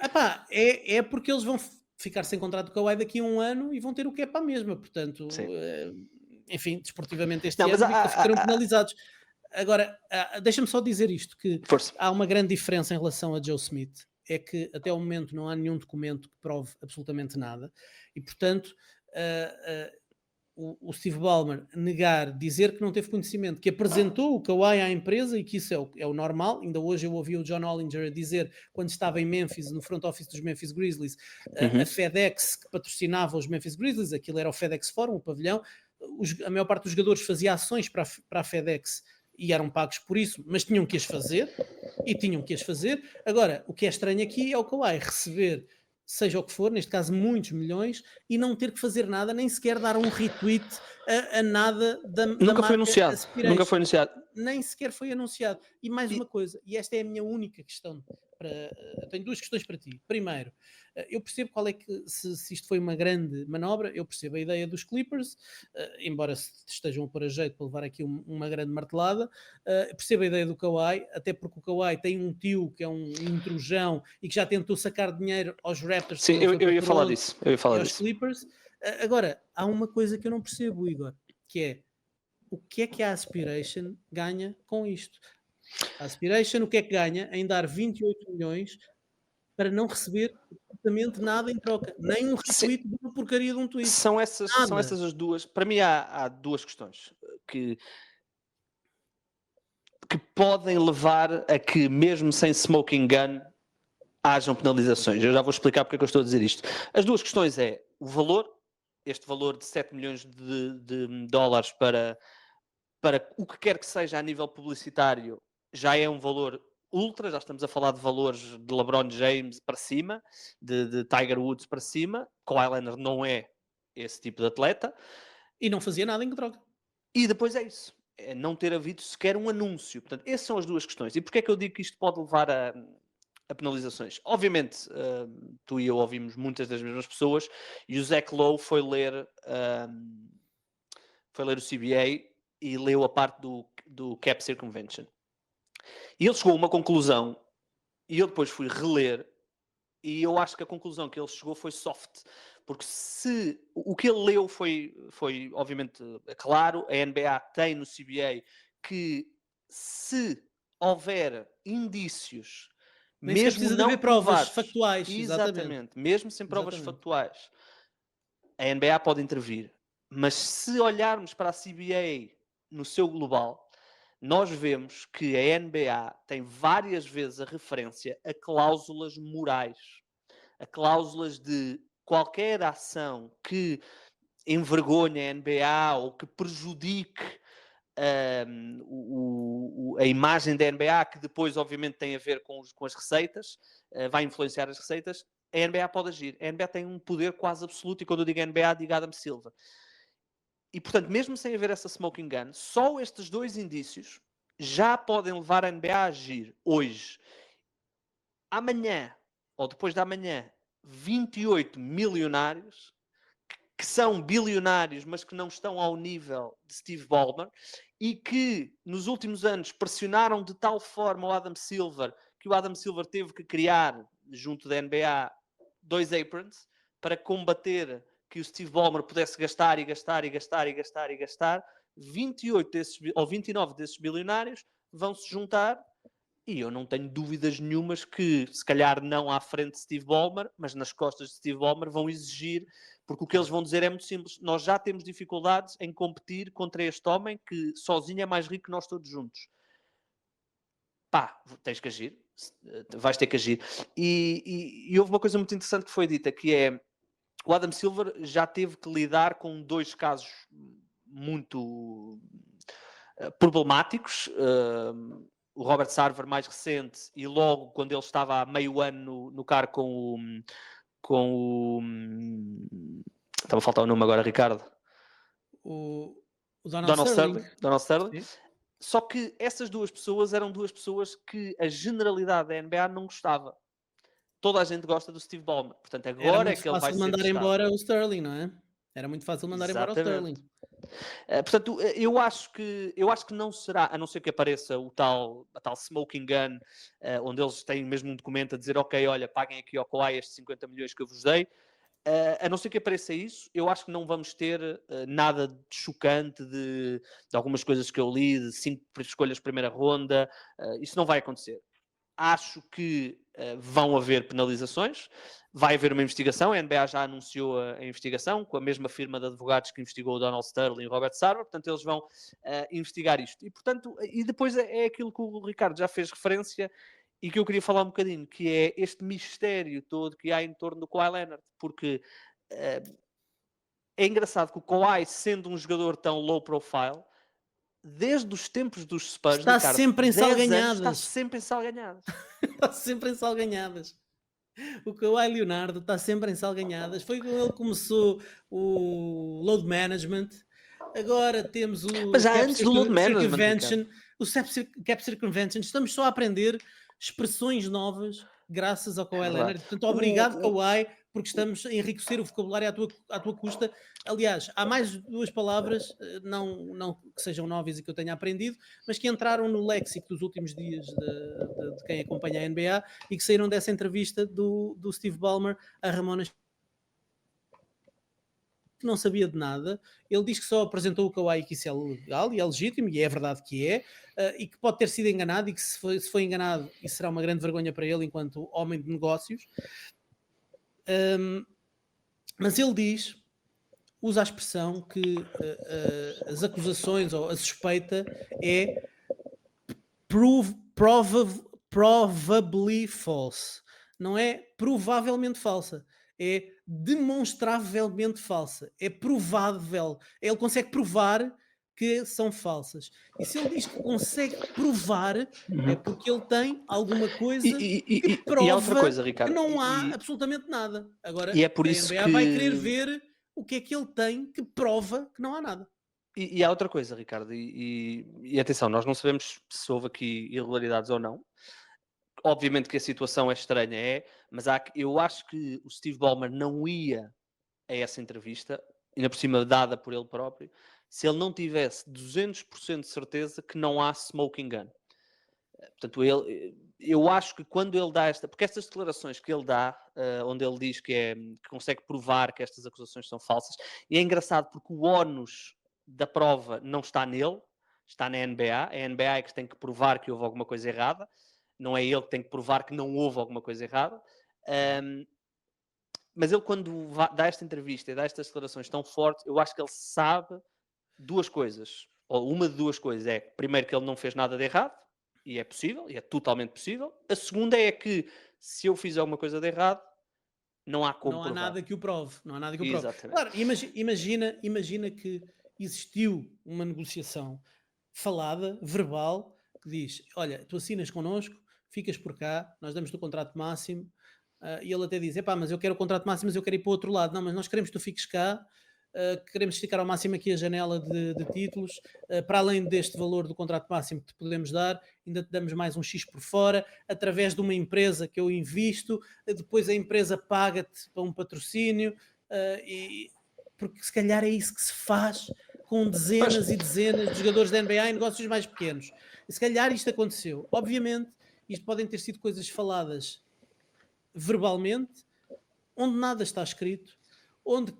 Epá, é porque eles vão ficar sem contrato do Kawhi daqui a um ano e vão ter o que é para a mesma. Portanto, Sim. enfim, desportivamente este Não, mas ano ficarão penalizados. Agora, deixa-me só dizer isto, que força. há uma grande diferença em relação a Joe Smith. É que até o momento não há nenhum documento que prove absolutamente nada. E, portanto, o Steve Ballmer negar, dizer que não teve conhecimento, que apresentou o Kawhi à empresa e que isso é o normal. Ainda hoje eu ouvi o John Hollinger a dizer, quando estava em Memphis, no front office dos Memphis Grizzlies, a FedEx que patrocinava os Memphis Grizzlies, aquilo era o FedEx Forum, o pavilhão, a maior parte dos jogadores fazia ações para a FedEx e eram pagos por isso, mas tinham que as fazer, Agora, o que é estranho aqui é o Kawhi receber seja o que for, neste caso muitos milhões, e não ter que fazer nada, nem sequer dar um retweet a nada da Nunca foi marca anunciado. Aspiration. Nunca foi anunciado. Nem sequer foi anunciado. E mais uma coisa, e esta é a minha única questão. Tenho duas questões para ti. Primeiro, eu percebo qual é que, se isto foi uma grande manobra, eu percebo a ideia dos Clippers, embora estejam a pôr a jeito para levar aqui uma grande martelada, percebo a ideia do Kawhi, até porque o Kawhi tem um tio que é um intrujão e que já tentou sacar dinheiro aos Raptors. Sim, eu ia falar disso. Eu ia falar e aos disso. Clippers. Agora, há uma coisa que eu não percebo, Igor, que é o que é que a Aspiration ganha com isto? A Aspiration o que é que ganha em dar 28 milhões para não receber absolutamente nada em troca? Nem um retweet de uma porcaria de um tweet. São essas as duas. Para mim há duas questões que podem levar a que, mesmo sem smoking gun, hajam penalizações. Eu já vou explicar porque é que eu estou a dizer isto. As duas questões é o valor, este valor de 7 milhões de dólares para o que quer que seja a nível publicitário, já é um valor ultra, já estamos a falar de valores de LeBron James para cima, de Tiger Woods para cima. Kawhi Leonard não é esse tipo de atleta. E não fazia nada em troca. E depois é isso. É não ter havido sequer um anúncio. Portanto, essas são as duas questões. E porquê é que eu digo que isto pode levar a penalizações? Obviamente, tu e eu ouvimos muitas das mesmas pessoas e o Zach Lowe foi ler o CBA e leu a parte do Cap Circumvention. E ele chegou a uma conclusão e eu depois fui reler e eu acho que a conclusão que ele chegou foi soft. Porque se o que ele leu foi obviamente claro, a NBA tem no CBA que se houver indícios, Nem sequer mesmo precisa de não haver provas provados, factuais. Exatamente. exatamente, mesmo sem provas Exatamente. factuais, a NBA pode intervir. Mas se olharmos para a CBA no seu global, nós vemos que a NBA tem várias vezes a referência a cláusulas morais, a cláusulas de qualquer ação que envergonhe a NBA ou que prejudique a imagem da NBA, que depois obviamente tem a ver com as receitas, vai influenciar as receitas, a NBA pode agir. A NBA tem um poder quase absoluto, e quando eu digo NBA, digo Adam Silver. E, portanto, mesmo sem haver essa smoking gun, só estes dois indícios já podem levar a NBA a agir hoje. Amanhã, ou depois de amanhã, 28 milionários, que são bilionários, mas que não estão ao nível de Steve Ballmer, e que nos últimos anos pressionaram de tal forma o Adam Silver, que o Adam Silver teve que criar, junto da NBA, 2 aprons, para combater que o Steve Ballmer pudesse gastar e gastar e gastar e gastar e gastar. 28 desses, ou 29 desses bilionários vão se juntar, e eu não tenho dúvidas nenhumas que, se calhar não à frente de Steve Ballmer, mas nas costas de Steve Ballmer, vão exigir, porque o que eles vão dizer é muito simples: nós já temos dificuldades em competir contra este homem que sozinho é mais rico que nós todos juntos. Pá, tens que agir, vais ter que agir. E houve uma coisa muito interessante que foi dita, que é: o Adam Silver já teve que lidar com 2 casos muito problemáticos. O Robert Sarver mais recente, e logo quando ele estava há meio ano no cargo com o estava a faltar o nome agora, Ricardo. O Donald Sterling. Só que essas 2 pessoas eram 2 pessoas que a generalidade da NBA não gostava. Toda a gente gosta do Steve Ballmer. Portanto, agora é que ele vai ser mandar testado. embora o Sterling, não é? Era muito fácil mandar embora o Sterling. Portanto, eu acho que não será, a não ser que apareça a tal smoking gun, onde eles têm mesmo um documento a dizer: ok, olha, paguem aqui ao Kawhi estes 50 milhões que eu vos dei. A não ser que apareça isso, eu acho que não vamos ter nada de chocante de algumas coisas que eu li, de 5 escolhas de primeira ronda. Isso não vai acontecer. Acho que vão haver penalizações, vai haver uma investigação. A NBA já anunciou a investigação com a mesma firma de advogados que investigou o Donald Sterling e o Robert Sarver. Portanto, eles vão investigar isto. E depois é aquilo que o Ricardo já fez referência e que eu queria falar um bocadinho, que é este mistério todo que há em torno do Kawhi Leonard. Porque é engraçado que o Kawhi, sendo um jogador tão low profile, desde os tempos dos Spurs, está Ricardo, sempre em salganhadas. Está sempre em salganhadas. Está sempre em salganhadas. O Kawhi Leonardo está sempre em salganhadas. Foi com ele que começou o load management. Agora temos o Mas já antes do load management, o Cap Circumvention. Estamos só a aprender expressões novas graças ao Kawhi Leonard. Portanto, obrigado, Kawhi, porque estamos a enriquecer o vocabulário à tua custa. Aliás, há mais 2 palavras, não que sejam novas e que eu tenha aprendido, mas que entraram no léxico dos últimos dias de quem acompanha a NBA e que saíram dessa entrevista do Steve Ballmer a Ramona, que não sabia de nada. Ele diz que só apresentou o Kawhi, que isso é legal e é legítimo, e é verdade que é, e que pode ter sido enganado, e que se foi enganado, isso será uma grande vergonha para ele enquanto homem de negócios. Mas ele usa a expressão que as acusações ou a suspeita é probably false. Não é provavelmente falsa, é demonstravelmente falsa, é provável. Ele consegue provar que são falsas. E se ele diz que consegue provar, é porque ele tem alguma coisa que prova outra coisa, Ricardo, que não há absolutamente nada. Agora, e é por a isso NBA que vai querer ver o que é que ele tem que prova que não há nada. E há outra coisa, Ricardo, e atenção, nós não sabemos se houve aqui irregularidades ou não. Obviamente que a situação é estranha, mas eu acho que o Steve Ballmer não ia a essa entrevista, ainda por cima dada por ele próprio, se ele não tivesse 200% de certeza que não há smoking gun. Portanto, eu acho que quando ele dá porque estas declarações que ele dá, onde ele diz que consegue provar que estas acusações são falsas, e é engraçado porque o ónus da prova não está nele, está na NBA. A NBA é que tem que provar que houve alguma coisa errada, não é ele que tem que provar que não houve alguma coisa errada. Mas ele, quando dá esta entrevista e dá estas declarações tão fortes, eu acho que ele sabe duas coisas. Ou uma de duas coisas é, primeiro, que ele não fez nada de errado, e é possível, e é totalmente possível. A segunda é que, se eu fizer alguma coisa de errado, não há como Não há provar. nada que o prove, não há nada que o prove. Exatamente. Claro, imagina que existiu uma negociação falada, verbal, que diz: olha, tu assinas connosco, ficas por cá, nós damos-te o contrato máximo, e ele até diz: epá, mas eu quero o contrato máximo, mas eu quero ir para o outro lado. Não, mas nós queremos que tu fiques cá, queremos esticar ao máximo aqui a janela de títulos, para além deste valor do contrato máximo que te podemos dar, ainda te damos mais um X por fora, através de uma empresa que eu invisto, depois a empresa paga-te para um patrocínio, porque se calhar é isso que se faz com dezenas e dezenas de jogadores da NBA em negócios mais pequenos. E se calhar isto aconteceu. Obviamente, isto podem ter sido coisas faladas verbalmente, onde nada está escrito, onde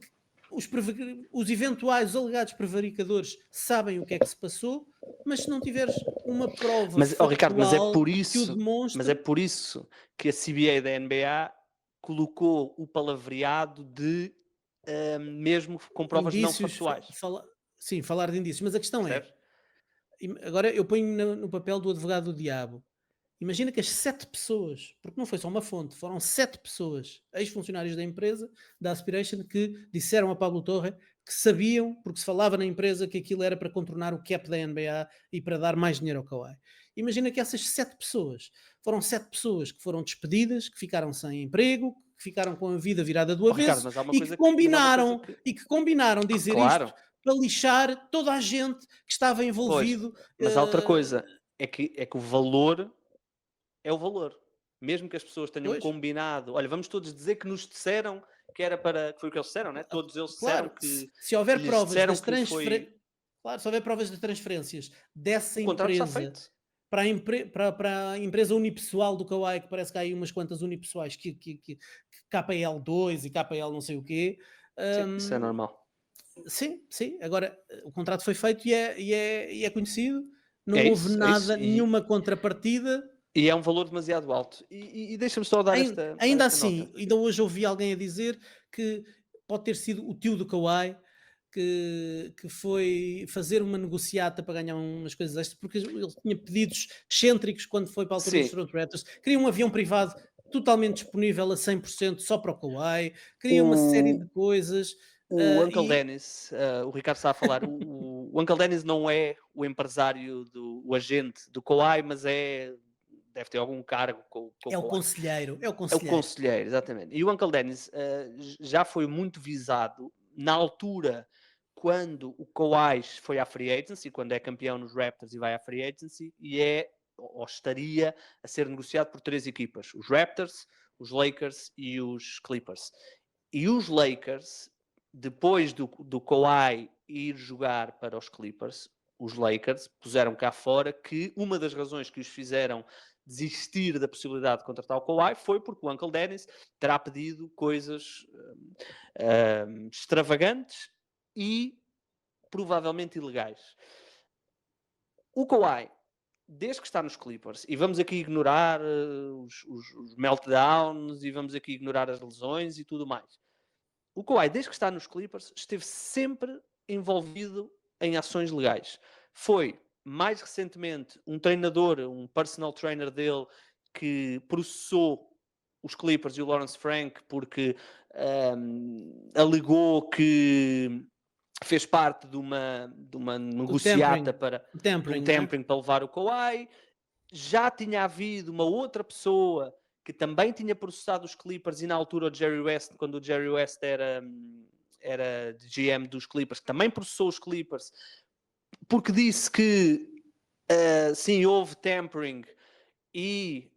os eventuais alegados prevaricadores sabem o que é que se passou, mas se não tiveres uma prova Ricardo, mas é factual que o por demonstre, isso que a CBA da NBA colocou o palavreado de mesmo com provas não indícios, factuais. sim, falar de indícios, mas a questão é, Percebes? agora eu ponho no papel do advogado do diabo. Imagina que as 7 pessoas, porque não foi só uma fonte, foram 7 pessoas, ex-funcionários da empresa, da Aspiration, que disseram a Pablo Torre que sabiam, porque se falava na empresa, que aquilo era para contornar o cap da NBA e para dar mais dinheiro ao Kawhi. Imagina que essas 7 pessoas foram 7 pessoas que foram despedidas, que ficaram sem emprego, que ficaram com a vida virada do Ricardo, avesso mas há uma e que coisa que... combinaram dizer isto Claro, para lixar toda a gente que estava pois, envolvido. mas há outra coisa, é que o valor é o valor. Mesmo que as pessoas tenham Pois, combinado, olha, vamos todos dizer que nos disseram que era para. Que foi o que eles disseram, né? Todos eles disseram claro, se que houver lhes provas disseram das que foi. transferências, claro, se houver provas de transferências dessa O contrato está empresa feito. para a empresa unipessoal do Kawhi, que parece que há aí umas quantas unipessoais, que KPL2 e KPL não sei o quê. Sim, isso é hum, normal. sim, sim. Agora, o contrato foi feito e é conhecido, não É houve isso, é isso. nada, nenhuma contrapartida. E é um valor demasiado alto. E deixa-me só dar Ainda esta nota. assim, ainda hoje ouvi alguém a dizer que pode ter sido o tio do Kawhi que foi fazer uma negociata para ganhar umas coisas extras, porque ele tinha pedidos excêntricos quando foi para a altura dos Sim, Toronto Raptors. Queria um avião privado totalmente disponível a 100% só para o Kawhi, queria uma série o, de coisas. o Uncle E Dennis, o Ricardo está a falar, o Uncle Dennis não é o empresário, o agente do Kawhi, mas deve ter algum cargo com o é o Kawhi. conselheiro, é o É o conselheiro. conselheiro, exatamente. E o Uncle Dennis já foi muito visado na altura quando o Kawhi foi à Free Agency, quando é campeão nos Raptors e vai à Free Agency, ou estaria a ser negociado por 3 equipas: os Raptors, os Lakers e os Clippers. E os Lakers, depois do Kawhi ir jogar para os Clippers, os Lakers puseram cá fora que uma das razões que os fizeram desistir da possibilidade de contratar o Kawhi foi porque o Uncle Dennis terá pedido coisas extravagantes e provavelmente ilegais. O Kawhi, desde que está nos Clippers, e vamos aqui ignorar os meltdowns e vamos aqui ignorar as lesões e tudo mais. O Kawhi, desde que está nos Clippers, esteve sempre envolvido em ações legais. Foi, mais recentemente, um treinador, um personal trainer dele, que processou os Clippers e o Lawrence Frank porque alegou que fez parte de uma Do tampering, negociata de um não é? tampering para levar o Kawhi. Já tinha havido uma outra pessoa que também tinha processado os Clippers e na altura o Jerry West, quando o Jerry West era de GM dos Clippers, que também processou os Clippers, porque disse que sim, houve tampering e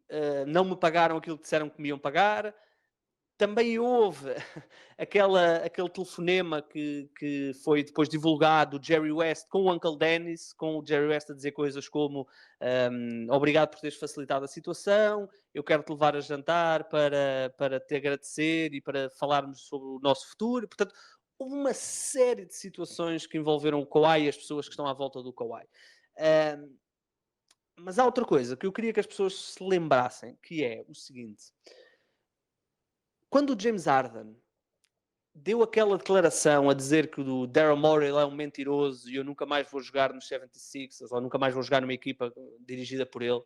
não me pagaram aquilo que disseram que me iam pagar. Também houve aquele telefonema que foi depois divulgado do Jerry West com o Uncle Dennis, com o Jerry West a dizer coisas como obrigado por teres facilitado a situação, eu quero te levar a jantar para te agradecer e para falarmos sobre o nosso futuro. Portanto, houve uma série de situações que envolveram o Kawhi e as pessoas que estão à volta do Kawhi. Mas há outra coisa que eu queria que as pessoas se lembrassem, que é o seguinte. Quando o James Harden deu aquela declaração a dizer que o Daryl Morey é um mentiroso e eu nunca mais vou jogar nos 76ers ou nunca mais vou jogar numa equipa dirigida por ele,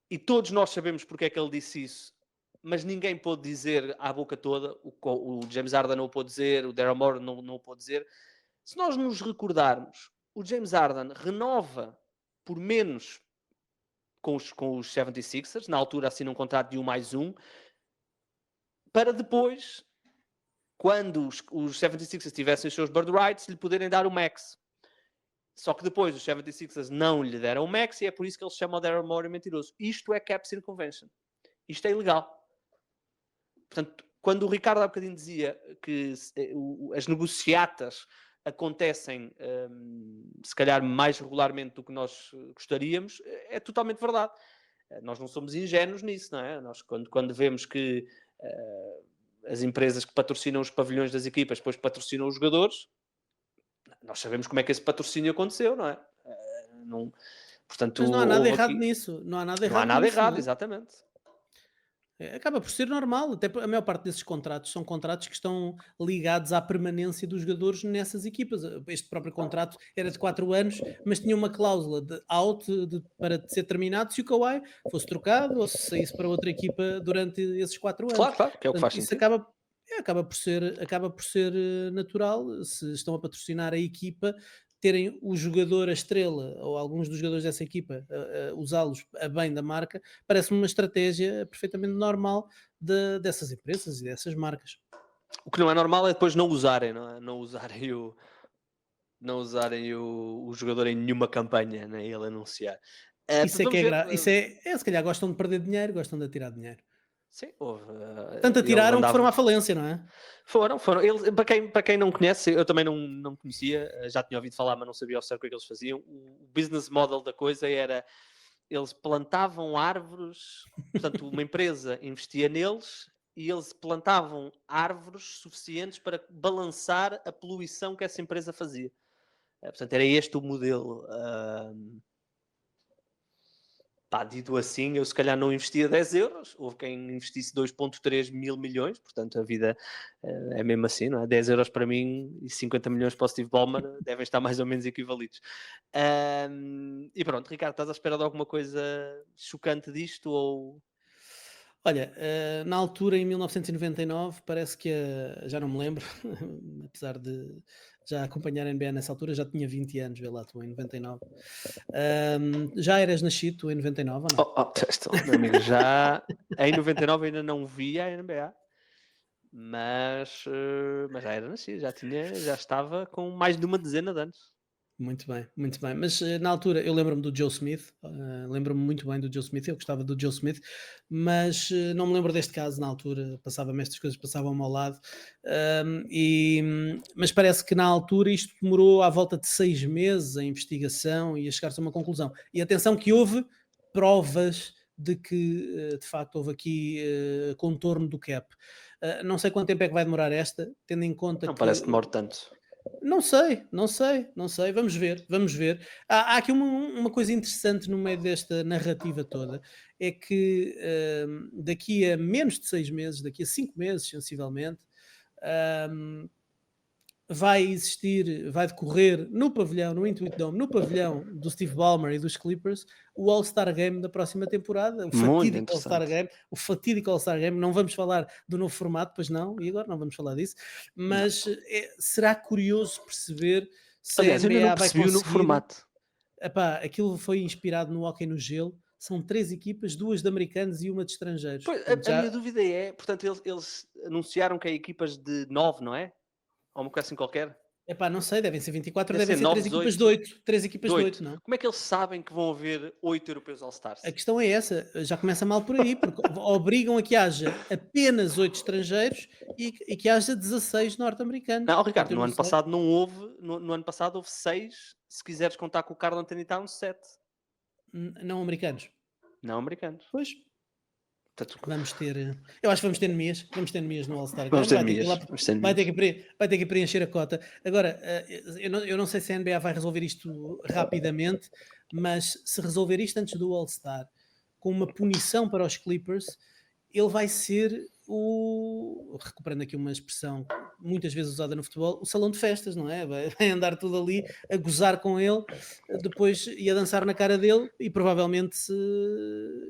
e todos nós sabemos porque é que ele disse isso, mas ninguém pôde dizer à boca toda, o James Harden não o pôde dizer, o Daryl Morey não o pôde dizer. Se nós nos recordarmos, o James Harden renova por menos com os 76ers, na altura assina um contrato de 1+1, para depois, quando os 76ers tivessem os seus bird rights, lhe poderem dar o max. Só que depois os 76ers não lhe deram o max e é por isso que ele se chama o Daryl Morey mentiroso. Isto é cap circumvention. Isto é ilegal. Portanto, quando o Ricardo há bocadinho dizia que as negociatas acontecem, se calhar, mais regularmente do que nós gostaríamos, é totalmente verdade. Nós não somos ingênuos nisso, não é? Nós, quando vemos que as empresas que patrocinam os pavilhões das equipas depois patrocinam os jogadores, nós sabemos como é que esse patrocínio aconteceu, não é? Portanto, Mas não há nada errado nisso. Não há nada errado não há nada nisso, errado, não é? exatamente. Acaba por ser normal, até a maior parte desses contratos são contratos que estão ligados à permanência dos jogadores nessas equipas. Este próprio contrato era de 4 anos, mas tinha uma cláusula de out para ser terminado se o Kawhi fosse trocado ou se saísse para outra equipa durante esses 4 anos. Claro, claro, que é o que faz Portanto, isso sentido. acaba por ser natural, se estão a patrocinar a equipa, terem o jogador a estrela ou alguns dos jogadores dessa equipa usá-los a bem da marca, parece-me uma estratégia perfeitamente normal dessas empresas e dessas marcas. O que não é normal é depois não usarem, não é? Não usarem o jogador em nenhuma campanha, né? Ele anunciar. Isso Portanto, é que vamos é ver. isso é se calhar gostam de perder dinheiro, gostam de atirar dinheiro. Sim, houve. Tanto Ele atiraram que foram andava. à falência, não é? Foram. Eles, para quem não conhece, eu também não conhecia, já tinha ouvido falar, mas não sabia ao certo o que é que eles faziam. O business model da coisa era, eles plantavam árvores, portanto, uma empresa investia neles e eles plantavam árvores suficientes para balançar a poluição que essa empresa fazia. Portanto, era este o modelo. Dito assim, eu se calhar não investia 10 euros, houve quem investisse 2,3 mil milhões, portanto a vida é mesmo assim, não é? 10 euros para mim e 50 milhões para o Steve Ballmer devem estar mais ou menos equivalentes. E pronto, Ricardo, estás à espera de alguma coisa chocante disto? Ou... Olha, na altura, em 1999, parece que, já não me lembro, apesar de já acompanhar a NBA nessa altura, já tinha 20 anos, vê lá, tu em 99. Já eras nascido tu em 99 ou não? Meu amigo, já em 99 ainda não via a NBA, mas já era nascido, já estava com mais de uma dezena de anos. Muito bem, muito bem. Mas na altura eu lembro-me do Joe Smith, lembro-me muito bem do Joe Smith, eu gostava do Joe Smith, mas não me lembro deste caso na altura, passava-me estas coisas, passavam-me ao lado, mas parece que na altura isto demorou à volta de 6 meses a investigação e a chegar-se a uma conclusão. E atenção que houve provas de que de facto houve aqui contorno do cap. Não sei quanto tempo é que vai demorar esta, tendo em conta Não que parece que demore tanto. não sei. Vamos ver, vamos ver. Há aqui uma coisa interessante no meio desta narrativa toda, é que daqui a menos de 6 meses, daqui a 5 meses, sensivelmente, hum, vai decorrer no pavilhão, no Intuit Dome, no pavilhão do Steve Ballmer e dos Clippers, o All-Star Game da próxima temporada, Muito interessante. O fatídico All-Star Game. Não vamos falar do novo formato, pois não, e agora não vamos falar disso, Não. mas será curioso perceber se a Aliás, eu ainda não NBA vai percebi o novo conseguir. formato. Epá, aquilo foi inspirado no hóquei no gelo. São 3 equipas, 2 de americanos e uma de estrangeiros. Pois, Portanto, a minha dúvida é, portanto, eles anunciaram que é equipas de 9, não é? Ou uma coisa assim qualquer? Epá, não sei, devem ser 24 ou Deve devem ser ser 3 9, equipas 18. de 8. 3 equipas De de 8. 8, não? Como é que eles sabem que vão haver 8 europeus A All-Stars? questão é essa, já começa mal por aí, porque obrigam a que haja apenas 8 estrangeiros e que haja 16 norte-americanos. Não, Portanto, Ricardo, eu no não ano sei. passado não houve, no ano passado houve 6, se quiseres contar com o Carl Anthony Towns, 7. Não americanos. Não americanos. Pois, Portanto, vamos ter. Eu acho que vamos ter Nemias no All-Star vamos Game. ter Vai ter que ir lá, Mias. Vamos ter vai ter Mias. vai ter que preencher a cota. Agora, eu não sei se a NBA vai resolver isto rapidamente, mas se resolver isto antes do All-Star, com uma punição para os Clippers, ele vai ser recuperando aqui uma expressão muitas vezes usada no futebol, o salão de festas, não é? Vai andar tudo ali a gozar com ele, depois e a dançar na cara dele e provavelmente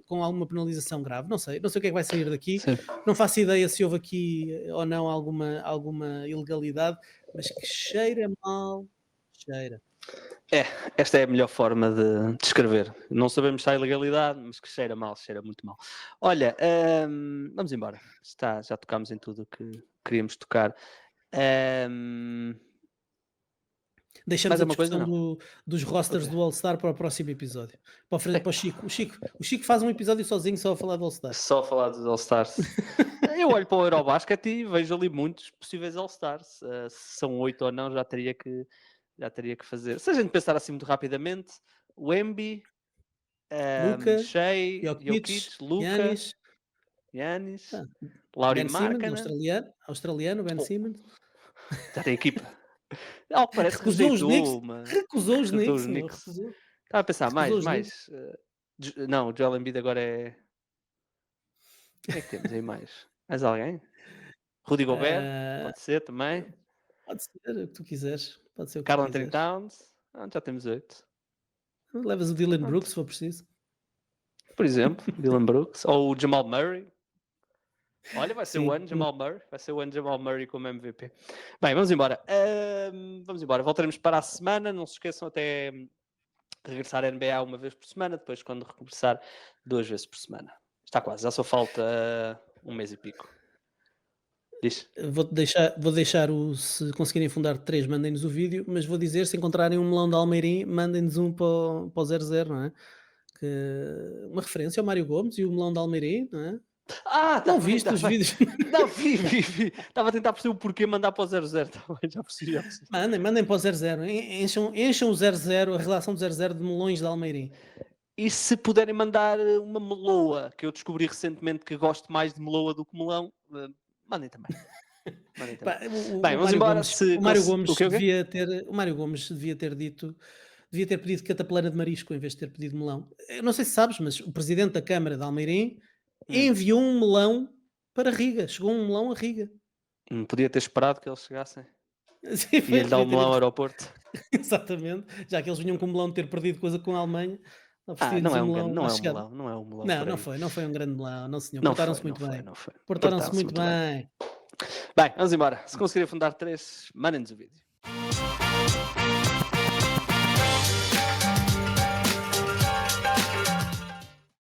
com alguma penalização grave. Não sei o que é que vai sair daqui. Sim. Não faço ideia se houve aqui ou não alguma ilegalidade, mas que cheira mal, cheira. Esta é a melhor forma de descrever. Não sabemos se há ilegalidade, mas que cheira mal, cheira muito mal. Olha, vamos embora. Já tocámos em tudo o que queríamos tocar. Deixamos Mais a alguma coisa? discussão Não. dos rosters Ok. do All-Star para o próximo episódio. Para o Chico. O Chico faz um episódio sozinho só a falar do All-Star. Só falar dos All-Stars. Eu olho para o Eurobasket e vejo ali muitos possíveis All-Stars. Se são 8 ou não, já teria que fazer. Se a gente pensar assim muito rapidamente, o Embi, Luca, Shea, Jokic, Jokic, Luca, Giannis, Giannis, ah, Lauri Ben Simmons, Markkanen. australiano Ben Oh, Simmons. já tem equipa. Ao que parece Recusou os Knicks. rejeitou, mas Recusou os rejeitou os Knicks, meu. Knicks. Estava a pensar, Recusou os Knicks. mais. Não, o Joel Embiid agora é. Quem é que temos aí mais? Mais alguém? Rudy Gobert, Ah, pode ser também. pode ser o que tu quiseres. Pode ser o que Karl tu Anthony quiseres. Towns. Já temos 8. Levas o Dylan Pronto. Brooks se for preciso. Por exemplo, Dylan Brooks. Ou o Jamal Murray. Olha, vai ser o ano Jamal Murray. Vai ser o ano Jamal Murray como MVP. Bem, vamos embora. Vamos embora. Voltaremos para a semana. Não se esqueçam até regressar à NBA uma vez por semana. Depois, quando regressar, 2 vezes por semana. Está quase. Já só falta 1 mês e pico. Diz. Vou deixar se conseguirem fundar 3, mandem-nos o vídeo, mas vou dizer, se encontrarem um melão de Almeirim, mandem-nos um para o 00, não é? Uma referência ao Mário Gomes e o melão de Almeirim, não é? Não viste os vídeos? Não, vi. Estava a tentar perceber o porquê mandar para o 00. Já percebi. Mandem para o 00. Encham o 00, a relação do 00 de melões de Almeirim. E se puderem mandar uma meloa, que eu descobri recentemente que gosto mais de meloa do que melão, mandem também. Bem, vamos embora. O Mário Gomes o quê? devia ter dito, devia ter pedido catapelana de marisco em vez de ter pedido melão. Eu não sei se sabes, mas o presidente da Câmara de Almeirim enviou um melão para Riga. Chegou um melão a Riga. Podia ter esperado que eles chegassem. Sim, E ele dá um melão ao aeroporto. Exatamente. Já que eles vinham com o melão de ter perdido coisa com a Alemanha. Não é um melão melão. Não é um melão. Não foi um grande melão, não senhor. Não Portaram-se foi, muito não bem. foi. Portaram-se muito bem. Bem, vamos embora. Se conseguirem fundar 3, mandem-nos o vídeo.